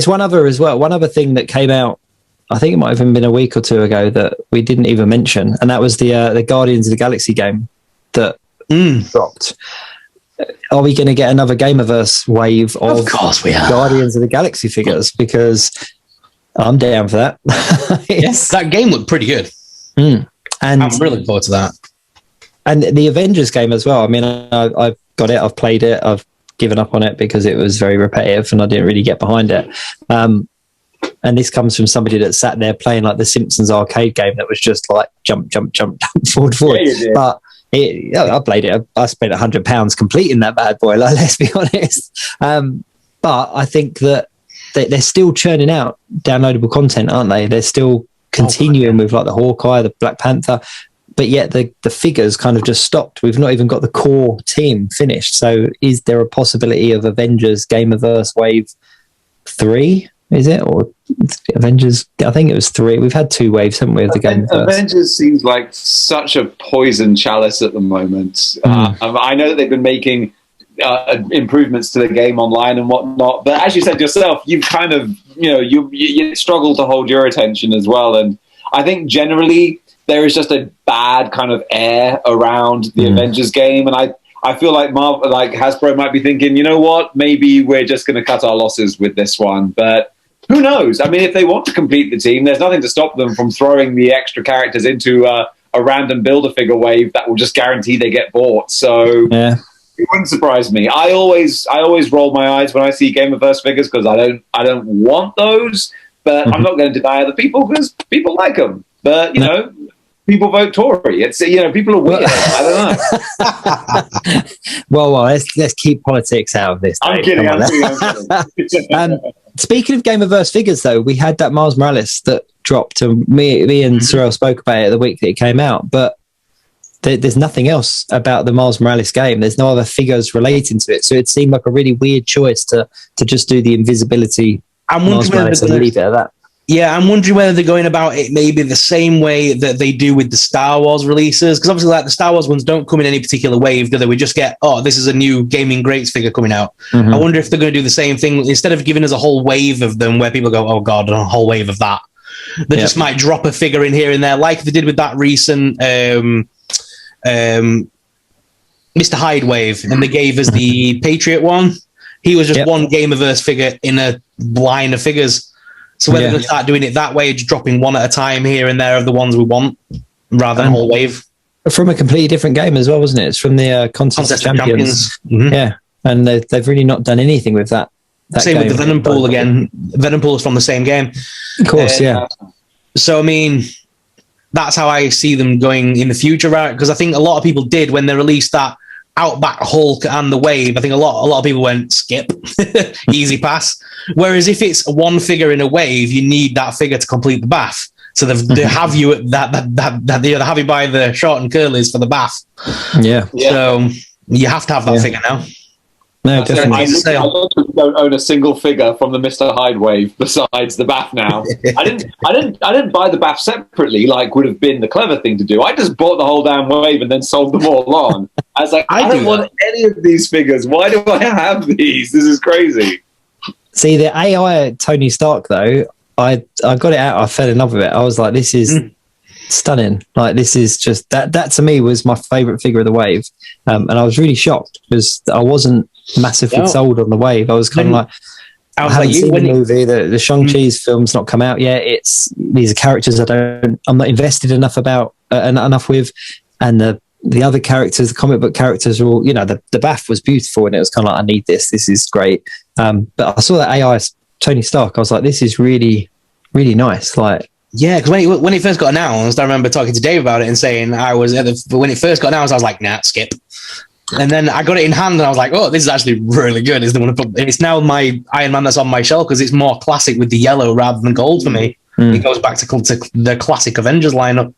one other as well. One other thing that came out, I think it might have even been a week or two ago, that we didn't even mention, and that was the Guardians of the Galaxy game that dropped. Are we going to get another Gamerverse wave of course we are. Guardians of the Galaxy figures? Because I'm down for that. Yes, that game looked pretty good. And I'm really looking forward to that. And the Avengers game as well. I mean, I've got it. I've played it. I've given up on it because it was very repetitive and I didn't really get behind it. And this comes from somebody that sat there playing like the Simpsons arcade game that was just like jump, forward. Yeah, but I played it. I spent £100 completing that bad boy. Like, let's be honest. But I think that they're still churning out downloadable content, aren't they? They're still continuing with like the Hawkeye, the Black Panther, but yet the figures kind of just stopped. We've not even got the core team finished. So is there a possibility of Avengers Gamerverse Wave 3? Is it? Or Avengers? I think it was 3. We've had 2 waves, haven't we, of the game? Avengers seems like such a poison chalice at the moment. I know that they've been making improvements to the game online and whatnot, but as you said yourself, you've kind of, you struggle to hold your attention as well. And I think generally there is just a bad kind of air around the Avengers game. And I feel like Hasbro might be thinking, you know what, maybe we're just going to cut our losses with this one. But who knows? I mean, if they want to complete the team, there's nothing to stop them from throwing the extra characters into a random Build-A-Figure wave that will just guarantee they get bought. So it wouldn't surprise me. I always roll my eyes when I see Gamerverse figures because I don't want those, but I'm not going to deny other people because people like them. But, who people vote Tory. It's, people are weird. I don't know. well, let's keep politics out of this. I'm kidding. I'm kidding. Speaking of Gamerverse figures, though, we had that Miles Morales that dropped, and me and Sorrell spoke about it the week that it came out, but there's nothing else about the Miles Morales game. There's no other figures relating to it, so it seemed like a really weird choice to just do the invisibility Miles Morales and leave it at that. Yeah, I'm wondering whether they're going about it maybe the same way that they do with the Star Wars releases, because obviously, like, the Star Wars ones don't come in any particular wave, do they? We just get, this is a new Gaming Greats figure coming out. I wonder if they're going to do the same thing instead of giving us a whole wave of them, where people go, "Oh God, a whole wave of that." They just might drop a figure in here and there, like they did with that recent Mr. Hyde wave, and they gave us the Patriot one. He was just one Gamerverse figure in a line of figures. So whether they're going to start doing it that way, just dropping one at a time here and there of the ones we want, rather than a whole wave. From a completely different game as well, wasn't it? It's from the Contest of Champions. Yeah, and they've really not done anything with that. Same with the Venom Pool again. Venom Pool is from the same game. Of course, yeah. So, I mean, that's how I see them going in the future, right? Because I think a lot of people did when they released that Outback Hulk and the Wave. I think a lot of people went skip, easy pass. Whereas if it's one figure in a wave, you need that figure to complete the bath. So they have you at they have you by the short and curlies for the bath. Yeah. So you have to have that figure now. No, definitely. I literally don't own a single figure from the Mr. Hyde wave besides the bath now. I didn't buy the bath separately like would have been the clever thing to do. I just bought the whole damn wave and then sold them all on. I was like, I don't want any of these figures. Why do I have these? This is crazy. See, the AI Tony Stark, though, I got it out. I fell in love with it. I was like, this is stunning. Like, this is just that to me was my favorite figure of the wave. And I was really shocked because I wasn't massively sold on the wave. I was kind of like, I haven't seen the movie. The Shang-Chi's film's not come out yet. These are characters I'm not invested enough with, and the other characters, the comic book characters, are all, the bath was beautiful, and it was kind of like, I need this. This is great. But I saw that AI Tony Stark. I was like, this is really, really nice. Like, yeah, because when it first got announced, I remember talking to Dave about it and saying when it first got announced, I was like, nah, skip. And then I got it in hand and I was like, oh, this is actually really good. It's now my Iron Man that's on my shelf because it's more classic with the yellow rather than gold for me. It goes back to the classic Avengers lineup.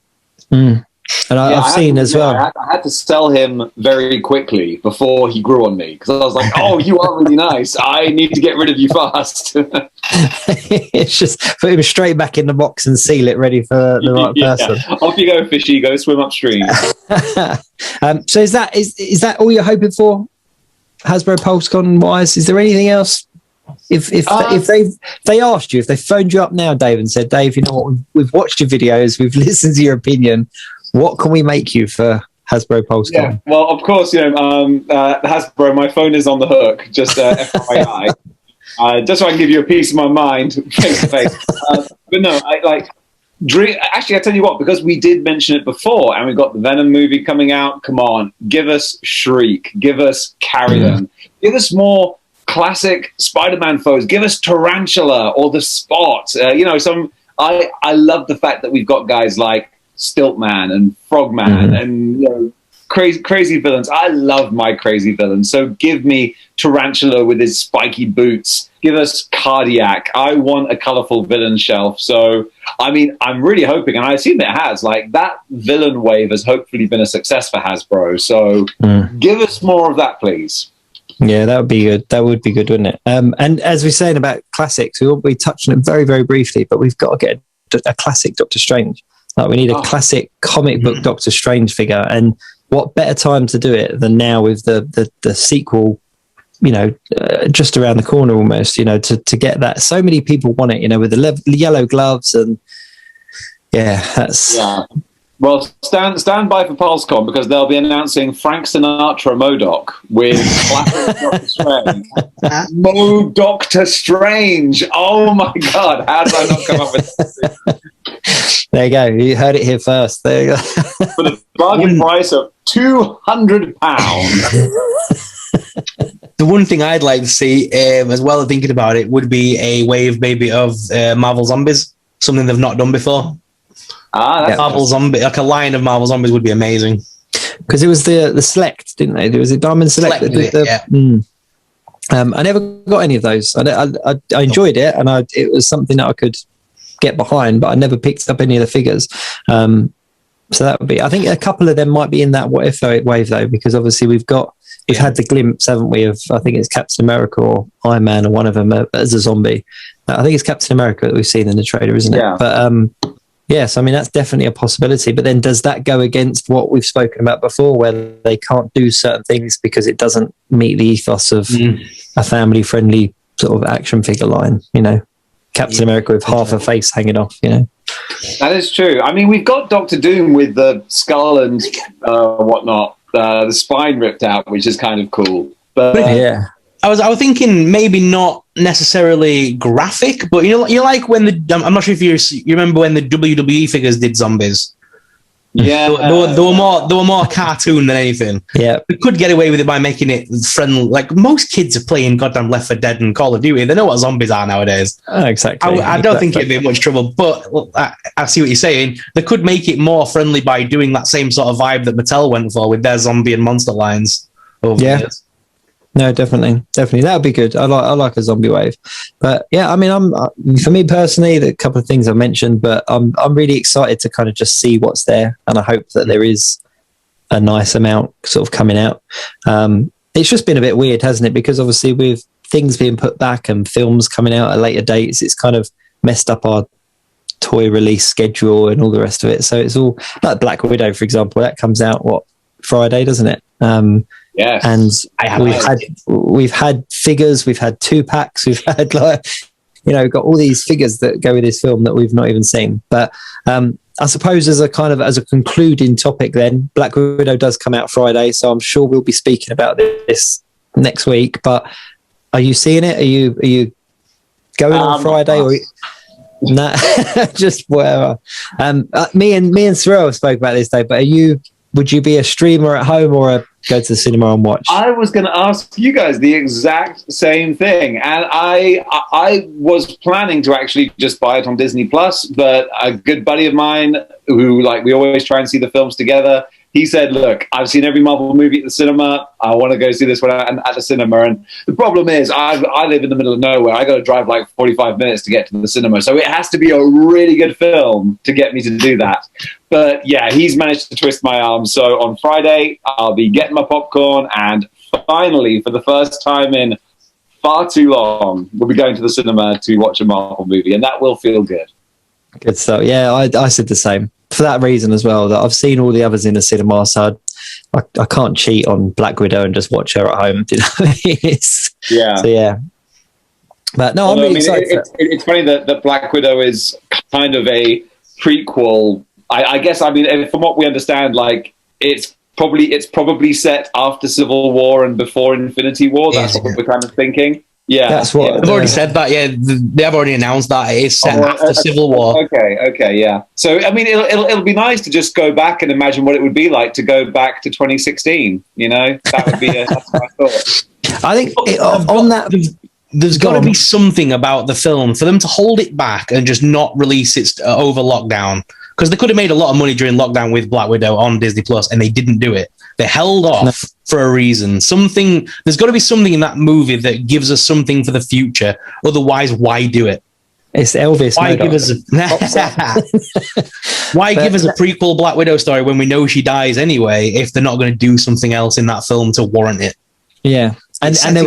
And I've seen as well. I had to sell him very quickly before he grew on me because I was like, oh, you are really nice. I need to get rid of you fast. It's just put him straight back in the box and seal it ready for the right person. Off you go, fishy. Go swim upstream. So is that all you're hoping for, Hasbro PulseCon wise? Is there anything else? If they asked you, if they phoned you up now, Dave, and said, Dave, you know what, we've watched your videos, we've listened to your opinion, what can we make you for Hasbro PulseCon? Yeah, well, of course, Hasbro, my phone is on the hook, just FYI. Just so I can give you a piece of my mind face to face. But no, actually, I tell you what, because we did mention it before, and we've got the Venom movie coming out. Come on, give us Shriek, give us Carrion, give us more classic Spider-Man foes. Give us Tarantula or the Spot. I love the fact that we've got guys like Stiltman and Frogman and crazy villains. I love my crazy villains. So give me Tarantula with his spiky boots. Give us Cardiac. I want a colorful villain shelf. So, I mean, I'm really hoping, and I assume it has, that villain wave has hopefully been a success for Hasbro. So give us more of that, please. Yeah, that would be good. That would be good, wouldn't it? And as we're saying about classics, we will be touching it very, very briefly, but we've got to get a classic Doctor Strange. We need a classic comic book Doctor Strange figure. And what better time to do it than now with the sequel, just around the corner almost, to get that. So many people want it, with the yellow gloves and that's... Yeah. Well, stand by for PulseCon because they'll be announcing Frank Sinatra MODOK with classic Doctor Strange. Doctor Strange! Oh my God! How did I not come up with this? There you go. You heard it here first. There you go. For the bargain price of £200. The one thing I'd like to see, as well as thinking about it, would be a wave maybe of Marvel Zombies, something they've not done before. That's Marvel zombie, like a line of Marvel zombies would be amazing. Because it was the Select, didn't they? There was a Diamond Select. That did the, I never got any of those. I enjoyed it, and it was something that I could get behind, but I never picked up any of the figures. So that would be, I think a couple of them might be in that what if wave though, because obviously we've had the glimpse, haven't we, of, I think it's Captain America or Iron Man or one of them as a zombie. I think it's Captain America that we've seen in the trailer, isn't it? Yeah. But yes, I mean, that's definitely a possibility. But then does that go against what we've spoken about before, where they can't do certain things because it doesn't meet the ethos of a family-friendly sort of action figure line, Captain America with half a face hanging off, That is true. I mean, we've got Doctor Doom with the skull and whatnot, the spine ripped out, which is kind of cool. But yeah. I was thinking maybe not necessarily graphic, but you like when I'm not sure if you remember when the WWE figures did zombies. Yeah, they were more cartoon than anything. Yeah, we could get away with it by making it friendly. Like most kids are playing goddamn Left 4 Dead and Call of Duty. They know what zombies are nowadays. Oh, exactly. I don't think it'd be much trouble, but I see what you're saying. They could make it more friendly by doing that same sort of vibe that Mattel went for with their zombie and monster lines. Over the years. No, definitely. That would be good. I like a zombie wave, but yeah, I mean, for me personally, the couple of things I mentioned, but I'm really excited to kind of just see what's there, and I hope that there is a nice amount sort of coming out. It's just been a bit weird, hasn't it? Because obviously with things being put back and films coming out at later dates, it's kind of messed up our toy release schedule and all the rest of it. So it's all like Black Widow, for example, that comes out Friday, doesn't it? Yes, and we've had figures, we've had 2-packs, we've had got all these figures that go with this film that we've not even seen. But I suppose as a concluding topic, then Black Widow does come out Friday, so I'm sure we'll be speaking about this next week. But are you seeing it? Are you going on Friday or? Nah, just whatever. Me and Sorrell spoke about this day, but would you be a streamer at home or go to the cinema and watch? I was going to ask you guys the exact same thing, and I was planning to actually just buy it on Disney Plus, but a good buddy of mine who we always try and see the films together, he said, look, I've seen every Marvel movie at the cinema. I want to go see this one at the cinema. And the problem is I live in the middle of nowhere. I got to drive 45 minutes to get to the cinema. So it has to be a really good film to get me to do that. But yeah, he's managed to twist my arm. So on Friday, I'll be getting my popcorn. And finally, for the first time in far too long, we'll be going to the cinema to watch a Marvel movie. And that will feel good. Good stuff. Yeah, I said the same. For that reason as well, that I've seen all the others in the cinema, so I can't cheat on Black Widow and just watch her at home. Do you know what I mean? So yeah. But no, I'm really excited. It's funny that Black Widow is kind of a prequel. I guess, I mean, from what we understand, it's probably set after Civil War and before Infinity War. That's what we're kind of thinking. Yeah, that's what they've already said that. Yeah, they have already announced that it is set after Civil War. Okay, yeah. So I mean, it'll be nice to just go back and imagine what it would be like to go back to 2016. That would be that's what I thought. I think there's got to be something about the film for them to hold it back and just not release it over lockdown. Because they could have made a lot of money during lockdown with Black Widow on Disney Plus, and they didn't do it. They held off for a reason. There's got to be something in that movie that gives us something for the future. Otherwise, why do it? It's Elvis. Why give us a prequel Black Widow story when we know she dies anyway? If they're not going to do something else in that film to warrant it. Yeah. And there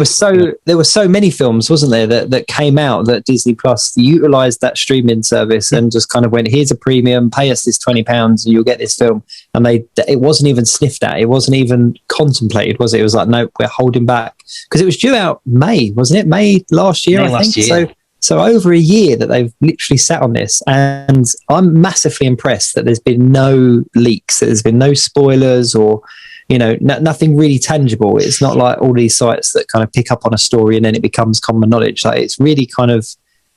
were so many films, wasn't there, that came out that Disney Plus utilized that streaming service and just kind of went, here's a premium, pay us this £20 and you'll get this film. And it wasn't even sniffed at, it wasn't even contemplated, was it? It was like, nope, we're holding back because it was due out May, wasn't it? May last year, I think. So over a year that they've literally sat on this, and I'm massively impressed that there's been no leaks, that there's been no spoilers or nothing really tangible. It's not like all these sites that kind of pick up on a story and then it becomes common knowledge. Like it's really kind of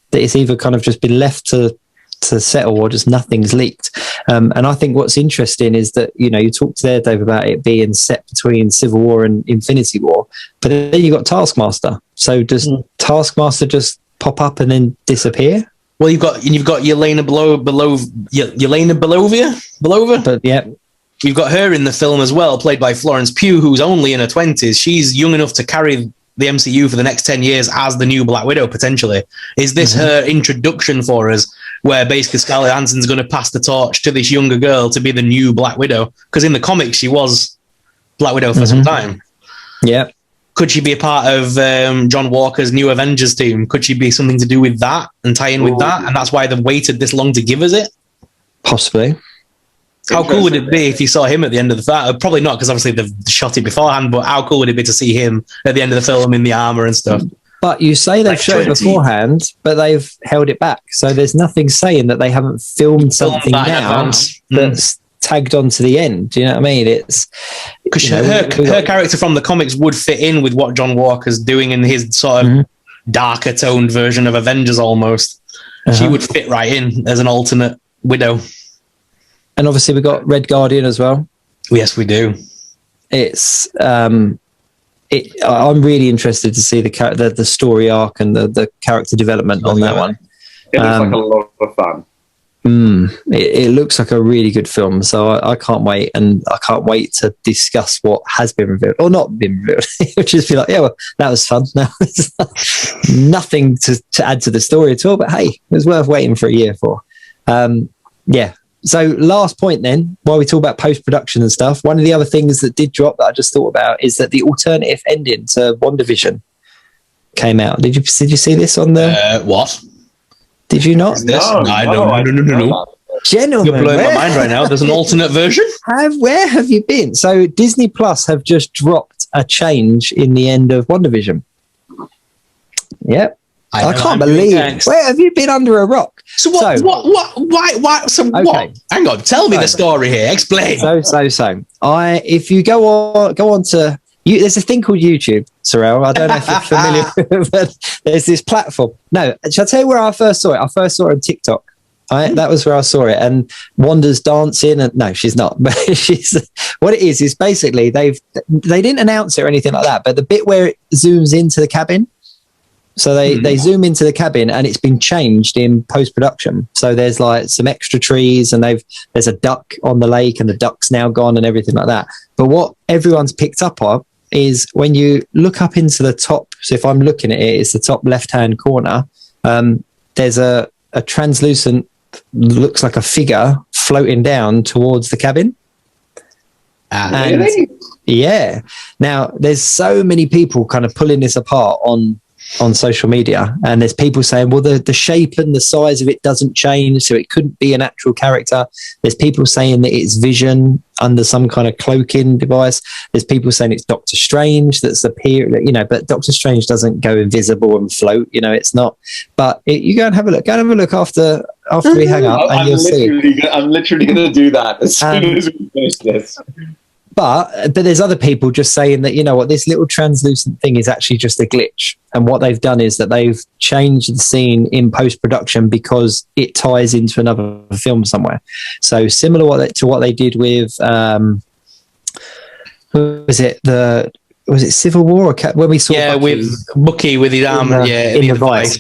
that it's either kind of just been left to settle or just nothing's leaked. And I think what's interesting is that, you talked there, Dave, about it being set between Civil War and Infinity War, but then you got Taskmaster. So does Taskmaster just pop up and then disappear? Well, you've got Yelena Belova. But yeah, You've got her in the film as well, played by Florence Pugh, who's only in her 20s. She's young enough to carry the MCU for the next 10 years as the new Black Widow, potentially. Is this her introduction for us, where basically Scarlett Johansson's going to pass the torch to this younger girl to be the new Black Widow? Because in the comics, she was Black Widow for some time. Yeah. Could she be a part of John Walker's new Avengers team? Could she be something to do with that and tie in with that? And that's why they've waited this long to give us it? Possibly. How cool would it be if you saw him at the end of the film? Probably not, because obviously they've shot it beforehand, but how cool would it be to see him at the end of the film in the armor and stuff? But you say they've shot it beforehand, but they've held it back. So there's nothing saying that they haven't filmed something now that's tagged on to the end. Do you know what I mean? It's because her character from the comics would fit in with what John Walker's doing in his sort of darker toned version of Avengers almost. She would fit right in as an alternate Widow. And obviously we've got Red Guardian as well. Yes, we do. It's I'm really interested to see the story arc and the character development on that one. It looks like a lot of fun. It looks like a really good film, so I can't wait, and I can't wait to discuss what has been revealed or not been revealed. It'll just be like, yeah, well, that was fun. No, it's nothing to add to the story at all, but hey, it was worth waiting for a year for. Yeah. So last point then, while we talk about post-production and stuff, one of the other things that did drop that I just thought about is that the alternative ending to WandaVision came out. Did you see this on the... What? Did you not? No. Gentlemen, you're blowing my mind right now. There's an alternate version? Where have you been? So Disney Plus have just dropped a change in the end of WandaVision. Yep. I can't believe it. Where have you been under a rock? So what? Why? So okay. What? Hang on. Tell me the story here. Explain. So. If you go on to there's a thing called YouTube, Sorrell. I don't know if you're familiar with, but there's this platform. No, shall I tell you where I first saw it? I first saw it on TikTok. That was where I saw it. And Wanda's dancing, and no, she's not. But what it is basically they didn't announce it or anything like that. But the bit where it zooms into the cabin. So they zoom into the cabin, and it's been changed in post-production. So there's like some extra trees, and there's a duck on the lake, and the duck's now gone and everything like that. But what everyone's picked up on is when you look up into the top. So if I'm looking at it, it's the top left-hand corner. There's a translucent, looks like a figure floating down towards the cabin. And really? Yeah. Now there's so many people kind of pulling this apart on social media, and there's people saying, well, the shape and the size of it doesn't change, so it couldn't be an actual character. There's people saying that it's Vision under some kind of cloaking device. There's people saying it's Doctor Strange that's appearing, but Doctor Strange doesn't go invisible and float, it's not. But you go and have a look. Go and have a look after we hang up, and you'll see. I'm literally going to do that as soon as we finish this. But there's other people just saying that, this little translucent thing is actually just a glitch. And what they've done is that they've changed the scene in post-production because it ties into another film somewhere. So similar to what they did with, was it Civil War? Or when we saw Bucky, with Bucky with his arm in the vice.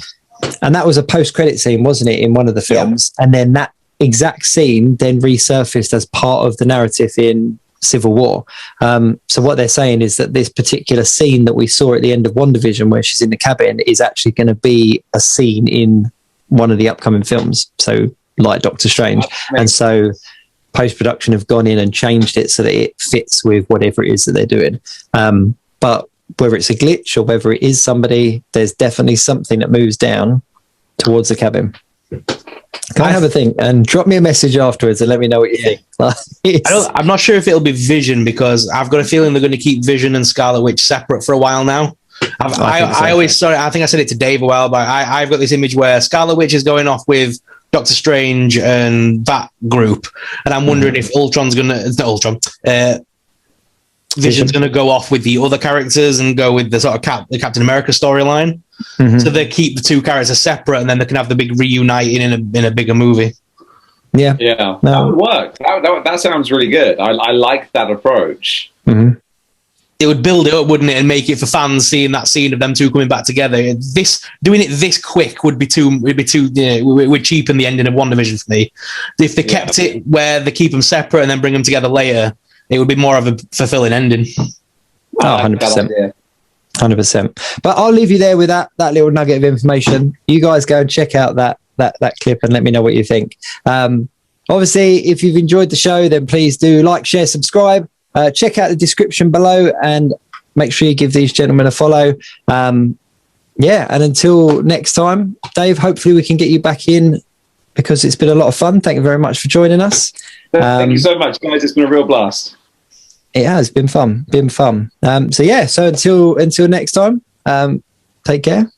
And that was a post-credit scene, wasn't it, in one of the films? Yeah. And then that exact scene then resurfaced as part of the narrative in Civil War. So what they're saying is that this particular scene that we saw at the end of WandaVision, where she's in the cabin, is actually going to be a scene in one of the upcoming films. So like Doctor Strange. And so post-production have gone in and changed it so that it fits with whatever it is that they're doing. But whether it's a glitch or whether it is somebody, there's definitely something that moves down towards the cabin. Can I have a think and drop me a message afterwards and let me know what you think? I'm not sure if it'll be Vision, because I've got a feeling they're going to keep Vision and Scarlet Witch separate for a while now. I always saw it. I think I said it to Dave a while back. I've got this image where Scarlet Witch is going off with Doctor Strange and that group, and I'm wondering if Vision's going to go off with the other characters and go with the sort of the Captain America storyline. So they keep the two characters separate, and then they can have the big reuniting in a bigger movie. Yeah, that would work. That sounds really good. I like that approach. it would build it up, wouldn't it, and make it for fans seeing that scene of them two coming back together. Doing it this quick would cheapen the ending of WandaVision for me. If they kept it where they keep them separate and then bring them together later, it would be more of a fulfilling ending. Oh, 100%. 100%. But I'll leave you there with that little nugget of information. You guys go and check out that clip and let me know what you think. Obviously, if you've enjoyed the show, then please do like, share, subscribe. Check out the description below and make sure you give these gentlemen a follow. And until next time, Dave, hopefully we can get you back in because it's been a lot of fun. Thank you very much for joining us. Thank you so much, guys. It's been a real blast. It has been fun. So until next time, take care.